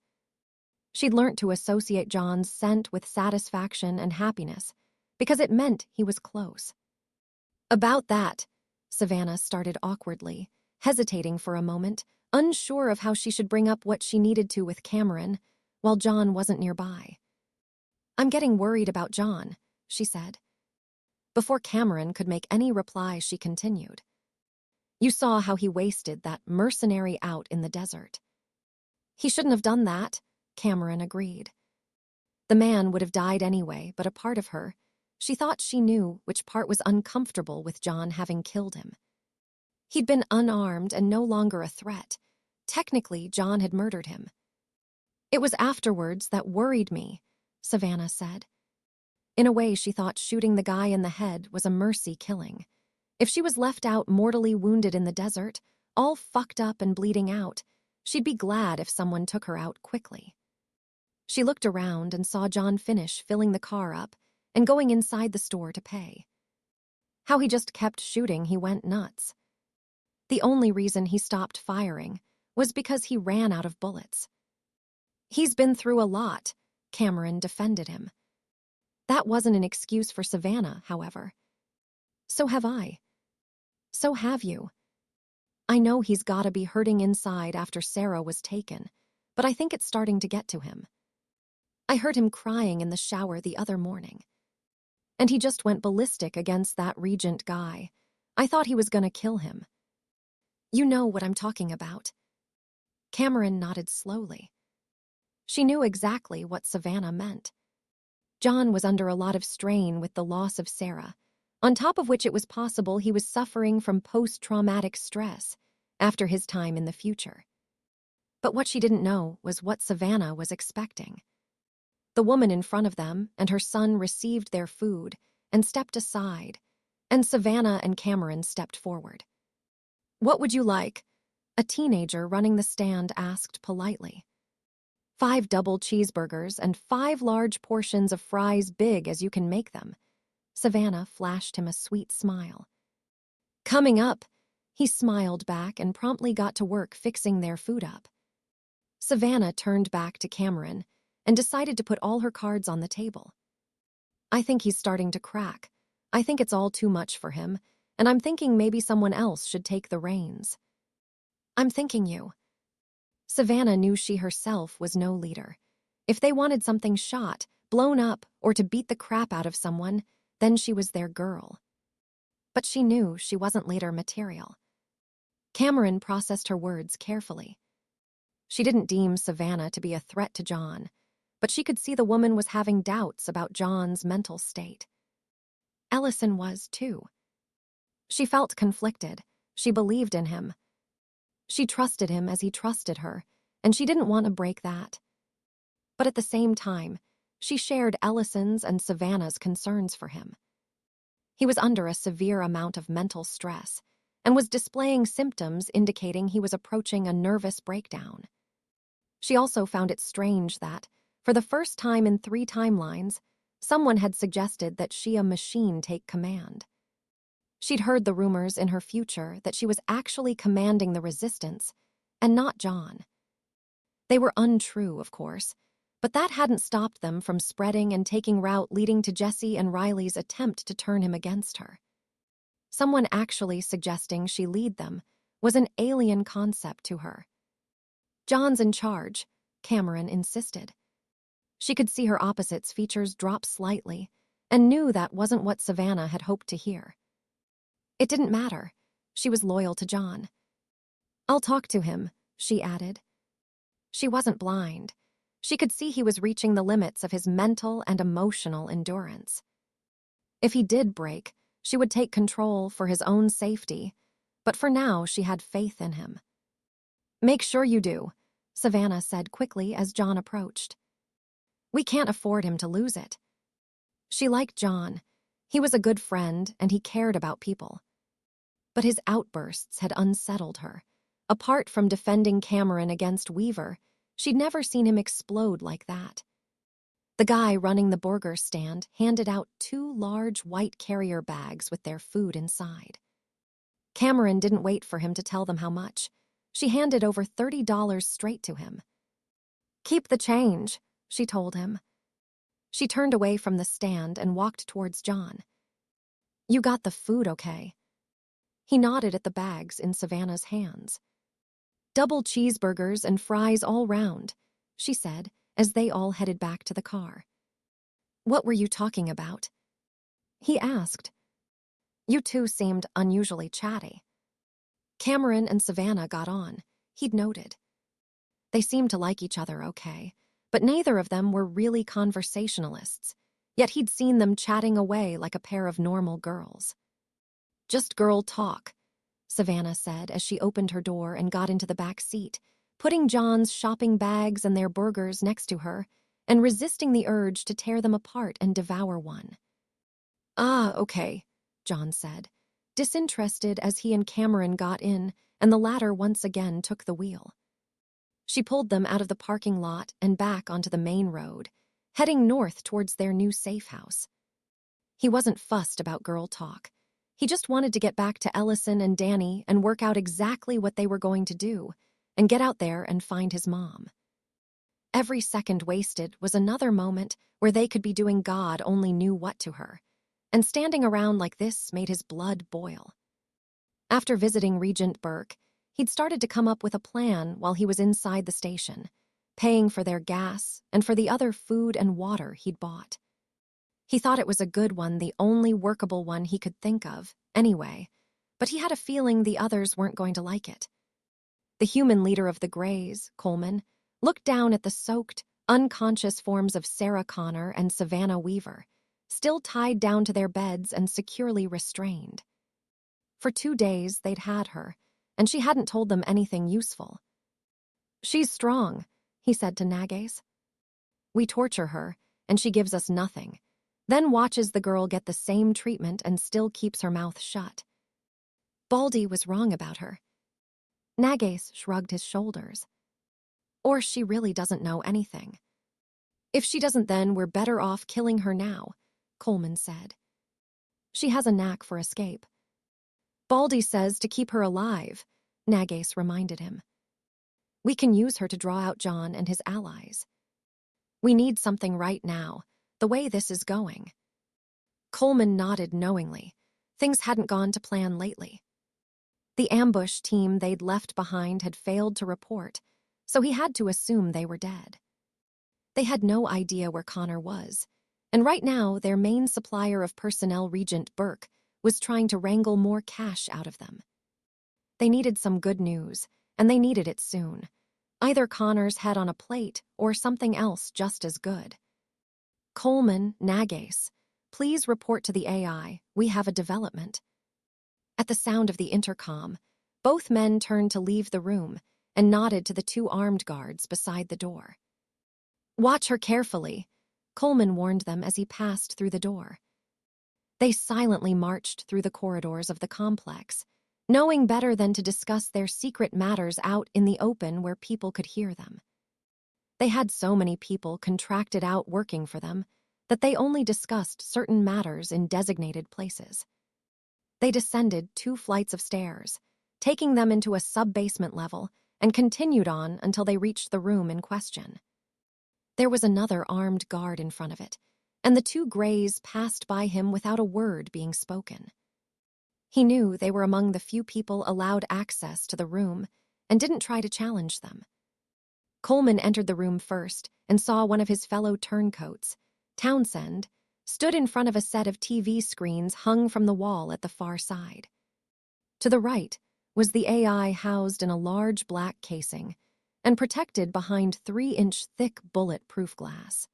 She'd learnt to associate John's scent with satisfaction and happiness, because it meant he was close. About that, Savannah started awkwardly, hesitating for a moment, unsure of how she should bring up what she needed to with Cameron, while John wasn't nearby. I'm getting worried about John, she said. Before Cameron could make any reply, she continued. You saw how he wasted that mercenary out in the desert. He shouldn't have done that, Cameron agreed. The man would have died anyway, but a part of her, she thought she knew which part was uncomfortable with John having killed him. He'd been unarmed and no longer a threat. Technically, John had murdered him. It was afterwards that worried me, Savannah said. In a way, she thought shooting the guy in the head was a mercy killing. If she was left out mortally wounded in the desert, all fucked up and bleeding out, she'd be glad if someone took her out quickly. She looked around and saw John finish filling the car up and going inside the store to pay. How he just kept shooting, he went nuts. The only reason he stopped firing was because he ran out of bullets. He's been through a lot, Cameron defended him. That wasn't an excuse for Savannah, however. So have I. So have you. I know he's gotta be hurting inside after Sarah was taken, but I think it's starting to get to him. I heard him crying in the shower the other morning. And he just went ballistic against that Regent guy. I thought he was gonna kill him. You know what I'm talking about. Cameron nodded slowly. She knew exactly what Savannah meant. John was under a lot of strain with the loss of Sarah, on top of which it was possible he was suffering from post-traumatic stress after his time in the future. But what she didn't know was what Savannah was expecting. The woman in front of them and her son received their food and stepped aside, and Savannah and Cameron stepped forward. What would you like? A teenager running the stand asked politely. 5 double cheeseburgers and 5 large portions of fries big as you can make them. Savannah flashed him a sweet smile. Coming up, he smiled back and promptly got to work fixing their food up. Savannah turned back to Cameron and decided to put all her cards on the table. I think he's starting to crack. I think it's all too much for him, and I'm thinking maybe someone else should take the reins. I'm thinking you. Savannah knew she herself was no leader. If they wanted something shot, blown up, or to beat the crap out of someone, then she was their girl. But she knew she wasn't leader material. Cameron processed her words carefully. She didn't deem Savannah to be a threat to John, but she could see the woman was having doubts about John's mental state. Ellison was, too. She felt conflicted. She believed in him. She trusted him as he trusted her, and she didn't want to break that. But at the same time, she shared Ellison's and Savannah's concerns for him. He was under a severe amount of mental stress and was displaying symptoms indicating he was approaching a nervous breakdown. She also found it strange that, for the first time in 3 timelines, someone had suggested that a machine take command. She'd heard the rumors in her future that she was actually commanding the resistance, and not John. They were untrue, of course, but that hadn't stopped them from spreading and taking route leading to Jesse and Riley's attempt to turn him against her. Someone actually suggesting she lead them was an alien concept to her. John's in charge, Cameron insisted. She could see her opposite's features drop slightly and knew that wasn't what Savannah had hoped to hear. It didn't matter. She was loyal to John. "I'll talk to him," she added. She wasn't blind. She could see he was reaching the limits of his mental and emotional endurance. If he did break, she would take control for his own safety, but for now she had faith in him. "Make sure you do," Savannah said quickly as John approached. "We can't afford him to lose it." She liked John. He was a good friend and he cared about people. But his outbursts had unsettled her. Apart from defending Cameron against Weaver, she'd never seen him explode like that. The guy running the burger stand handed out 2 large white carrier bags with their food inside. Cameron didn't wait for him to tell them how much. She handed over $30 straight to him. "Keep the change," she told him. She turned away from the stand and walked towards John. "You got the food okay?" He nodded at the bags in Savannah's hands. "Double cheeseburgers and fries all round," she said as they all headed back to the car. "What were you talking about?" he asked. "You two seemed unusually chatty." Cameron and Savannah got on, he'd noted. They seemed to like each other okay, but neither of them were really conversationalists, yet he'd seen them chatting away like a pair of normal girls. "Just girl talk," Savannah said as she opened her door and got into the back seat, putting John's shopping bags and their burgers next to her and resisting the urge to tear them apart and devour one. "Ah, okay," John said, disinterested as he and Cameron got in and the latter once again took the wheel. She pulled them out of the parking lot and back onto the main road, heading north towards their new safe house. He wasn't fussed about girl talk. He just wanted to get back to Ellison and Danny and work out exactly what they were going to do, and get out there and find his mom. Every second wasted was another moment where they could be doing God only knew what to her, and standing around like this made his blood boil. After visiting Regent Burke, he'd started to come up with a plan while he was inside the station, paying for their gas and for the other food and water he'd bought. He thought it was a good one, the only workable one he could think of, anyway, but he had a feeling the others weren't going to like it. The human leader of the Greys, Coleman, looked down at the soaked, unconscious forms of Sarah Connor and Savannah Weaver, still tied down to their beds and securely restrained. For 2 days they'd had her, and she hadn't told them anything useful. "She's strong," he said to Nages. "We torture her, and she gives us nothing. Then watches the girl get the same treatment and still keeps her mouth shut." Baldy was wrong about her. Nages shrugged his shoulders. "Or she really doesn't know anything." "If she doesn't, then we're better off killing her now," Coleman said. "She has a knack for escape." "Baldy says to keep her alive," Nages reminded him. "We can use her to draw out John and his allies. We need something right now, the way this is going." Coleman nodded knowingly. Things hadn't gone to plan lately. The ambush team they'd left behind had failed to report, so he had to assume they were dead. They had no idea where Connor was, and right now their main supplier of personnel, Regent Burke, was trying to wrangle more cash out of them. They needed some good news, and they needed it soon. Either Connor's head on a plate or something else just as good. Coleman, Nagace, please report to the AI. We have a development. At the sound of the intercom, both men turned to leave the room and nodded to the two armed guards beside the door. Watch her carefully, Coleman warned them as he passed through the door. They silently marched through the corridors of the complex, knowing better than to discuss their secret matters out in the open where people could hear them. They had so many people contracted out working for them that they only discussed certain matters in designated places. They descended 2 flights of stairs, taking them into a sub-basement level, and continued on until they reached the room in question. There was another armed guard in front of it, and the 2 Greys passed by him without a word being spoken. He knew they were among the few people allowed access to the room and didn't try to challenge them. Coleman entered the room first and saw one of his fellow turncoats, Townsend, stood in front of a set of TV screens hung from the wall at the far side. To the right was the AI housed in a large black casing and protected behind 3-inch thick bullet-proof glass.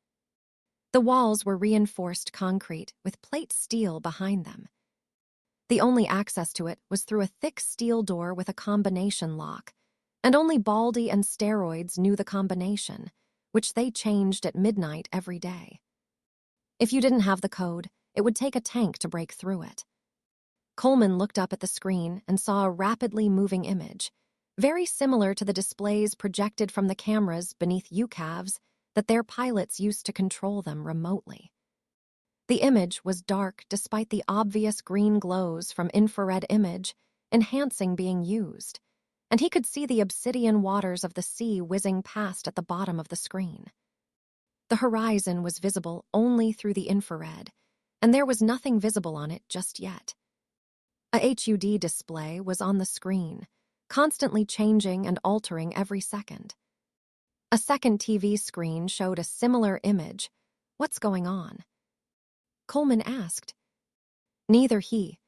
The walls were reinforced concrete with plate steel behind them. The only access to it was through a thick steel door with a combination lock, and only Baldy and Steroids knew the combination, which they changed at midnight every day. If you didn't have the code, it would take a tank to break through it. Coleman looked up at the screen and saw a rapidly moving image, very similar to the displays projected from the cameras beneath UCAVs that their pilots used to control them remotely. The image was dark despite the obvious green glows from infrared image enhancing being used, and he could see the obsidian waters of the sea whizzing past at the bottom of the screen. The horizon was visible only through the infrared, and there was nothing visible on it just yet. A HUD display was on the screen, constantly changing and altering every second. A second TV screen showed a similar image. What's going on? Coleman asked. Neither he,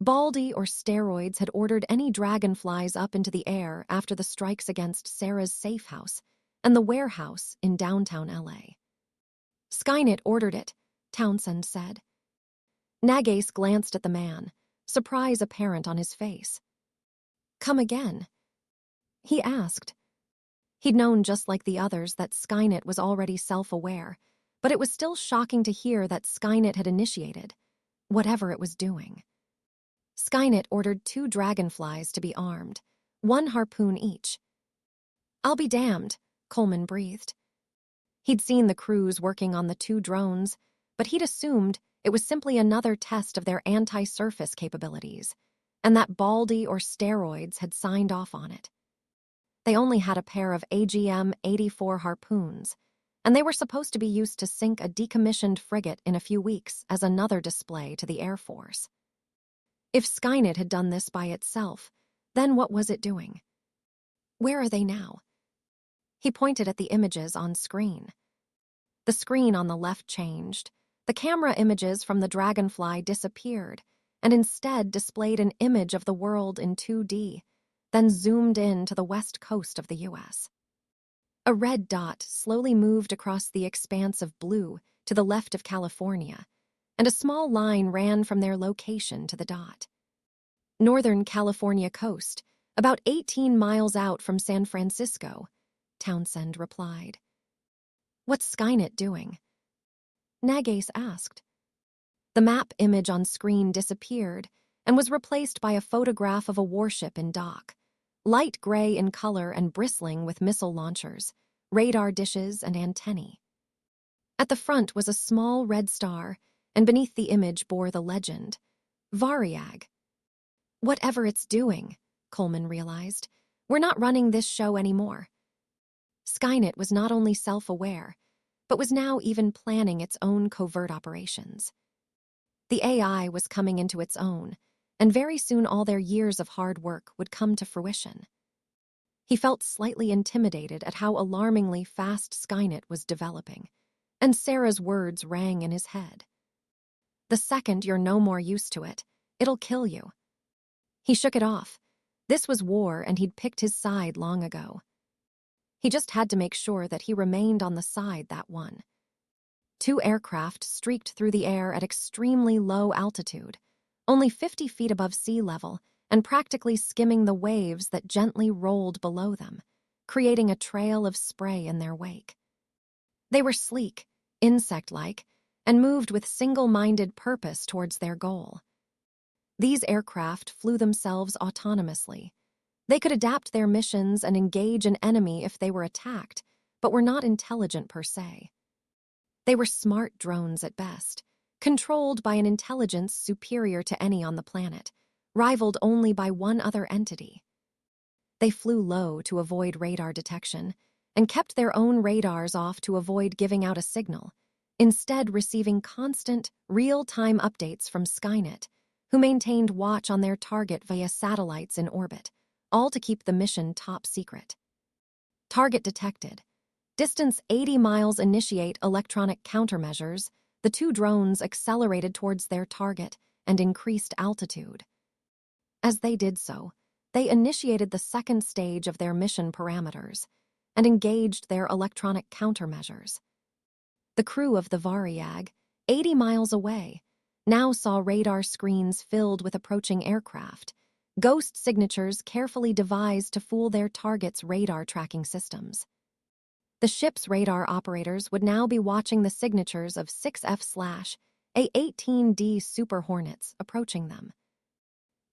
Baldy, or Steroids had ordered any dragonflies up into the air after the strikes against Sarah's safe house and the warehouse in downtown LA. Skynet ordered it, Townsend said. Nagace glanced at the man, surprise apparent on his face. Come again? He asked. He'd known just like the others that Skynet was already self-aware, but it was still shocking to hear that Skynet had initiated whatever it was doing. Skynet ordered 2 dragonflies to be armed, 1 harpoon each. I'll be damned, Coleman breathed. He'd seen the crews working on the 2 drones, but he'd assumed it was simply another test of their anti-surface capabilities, and that Baldy or Steroids had signed off on it. They only had a pair of AGM-84 harpoons, and they were supposed to be used to sink a decommissioned frigate in a few weeks as another display to the Air Force. If Skynet had done this by itself, then what was it doing? Where are they now? He pointed at the images on screen. The screen on the left changed. The camera images from the dragonfly disappeared and instead displayed an image of the world in 2D, then zoomed in to the west coast of the U.S. A red dot slowly moved across the expanse of blue to the left of California, and a small line ran from their location to the dot. Northern California coast, about 18 miles out from San Francisco, Townsend replied. What's Skynet doing? Nagace asked. The map image on screen disappeared and was replaced by a photograph of a warship in dock, light gray in color and bristling with missile launchers, radar dishes, and antennae. At the front was a small red star, and beneath the image bore the legend, Variag. Whatever it's doing, Coleman realized, we're not running this show anymore. Skynet was not only self-aware, but was now even planning its own covert operations. The AI was coming into its own, and very soon all their years of hard work would come to fruition. He felt slightly intimidated at how alarmingly fast Skynet was developing, and Sarah's words rang in his head. "The second you're no more used to it, it'll kill you." He shook it off. This was war, and he'd picked his side long ago. He just had to make sure that he remained on the side that won. Two aircraft streaked through the air at extremely low altitude, only 50 feet above sea level, and practically skimming the waves that gently rolled below them, creating a trail of spray in their wake. They were sleek, insect-like, and moved with single-minded purpose towards their goal. These aircraft flew themselves autonomously. They could adapt their missions and engage an enemy if they were attacked, but were not intelligent per se. They were smart drones at best, controlled by an intelligence superior to any on the planet, rivaled only by one other entity. They flew low to avoid radar detection, and kept their own radars off to avoid giving out a signal, instead receiving constant, real-time updates from Skynet, who maintained watch on their target via satellites in orbit, all to keep the mission top secret. Target detected. Distance 80 miles. Initiate electronic countermeasures. The two drones accelerated towards their target and increased altitude. As they did so, they initiated the second stage of their mission parameters and engaged their electronic countermeasures. The crew of the Variag, 80 miles away, now saw radar screens filled with approaching aircraft, ghost signatures carefully devised to fool their target's radar tracking systems. The ship's radar operators would now be watching the signatures of 6F/A-18D Super Hornets approaching them.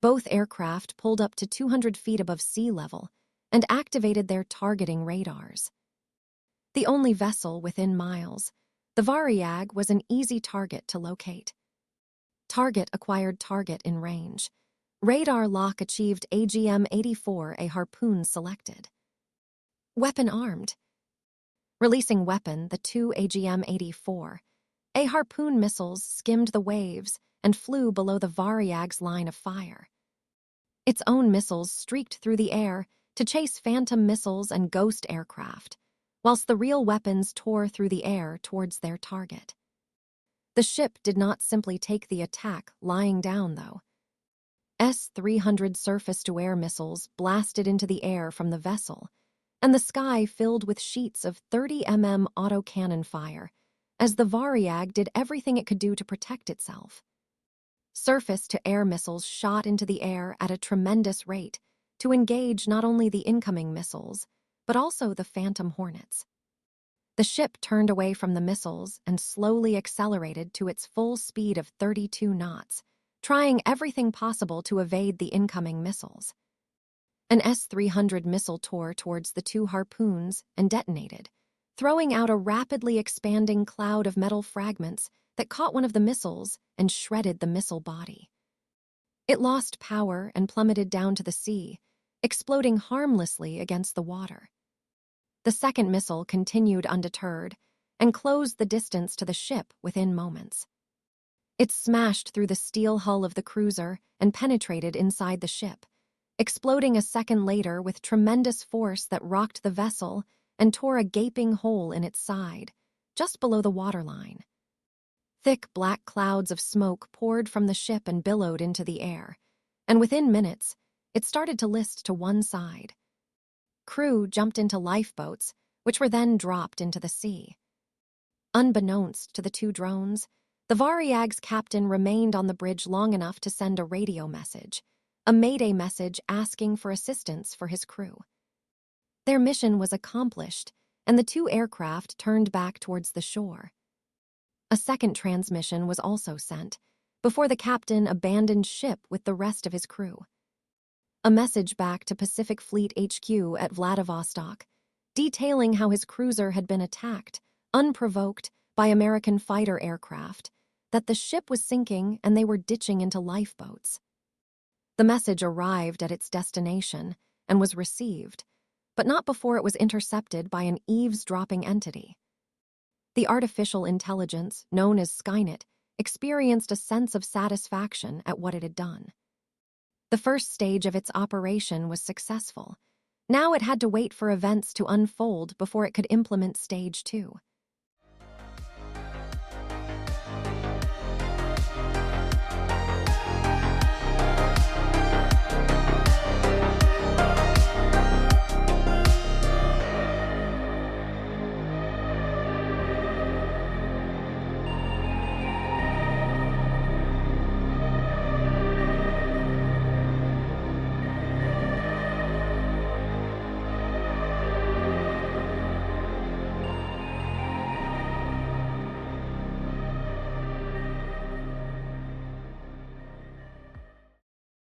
Both aircraft pulled up to 200 feet above sea level and activated their targeting radars. The only vessel within miles, the Variag was an easy target to locate. Target acquired target in range. Radar lock achieved. AGM-84, a harpoon selected. Weapon armed. Releasing weapon, the two AGM-84, a harpoon missiles skimmed the waves and flew below the Variag's line of fire. Its own missiles streaked through the air to chase phantom missiles and ghost aircraft, whilst the real weapons tore through the air towards their target. The ship did not simply take the attack lying down, though. S-300 surface-to-air missiles blasted into the air from the vessel, and the sky filled with sheets of 30mm autocannon fire, as the Variag did everything it could do to protect itself. Surface-to-air missiles shot into the air at a tremendous rate to engage not only the incoming missiles, but also the Phantom Hornets. The ship turned away from the missiles and slowly accelerated to its full speed of 32 knots, trying everything possible to evade the incoming missiles. An S-300 missile tore towards the two harpoons and detonated, throwing out a rapidly expanding cloud of metal fragments that caught one of the missiles and shredded the missile body. It lost power and plummeted down to the sea, exploding harmlessly against the water. The second missile continued undeterred and closed the distance to the ship within moments. It smashed through the steel hull of the cruiser and penetrated inside the ship, exploding a second later with tremendous force that rocked the vessel and tore a gaping hole in its side, just below the waterline. Thick black clouds of smoke poured from the ship and billowed into the air, and within minutes, it started to list to one side. Crew jumped into lifeboats, which were then dropped into the sea. Unbeknownst to the two drones, the Variag's captain remained on the bridge long enough to send a radio message, a mayday message asking for assistance for his crew. Their mission was accomplished, and the two aircraft turned back towards the shore. A second transmission was also sent, before the captain abandoned ship with the rest of his crew. A message back to Pacific Fleet HQ at Vladivostok, detailing how his cruiser had been attacked, unprovoked, by American fighter aircraft, that the ship was sinking and they were ditching into lifeboats. The message arrived at its destination and was received, but not before it was intercepted by an eavesdropping entity. The artificial intelligence, known as Skynet, experienced a sense of satisfaction at what it had done. The first stage of its operation was successful, Now it had to wait for events to unfold before it could implement stage 2.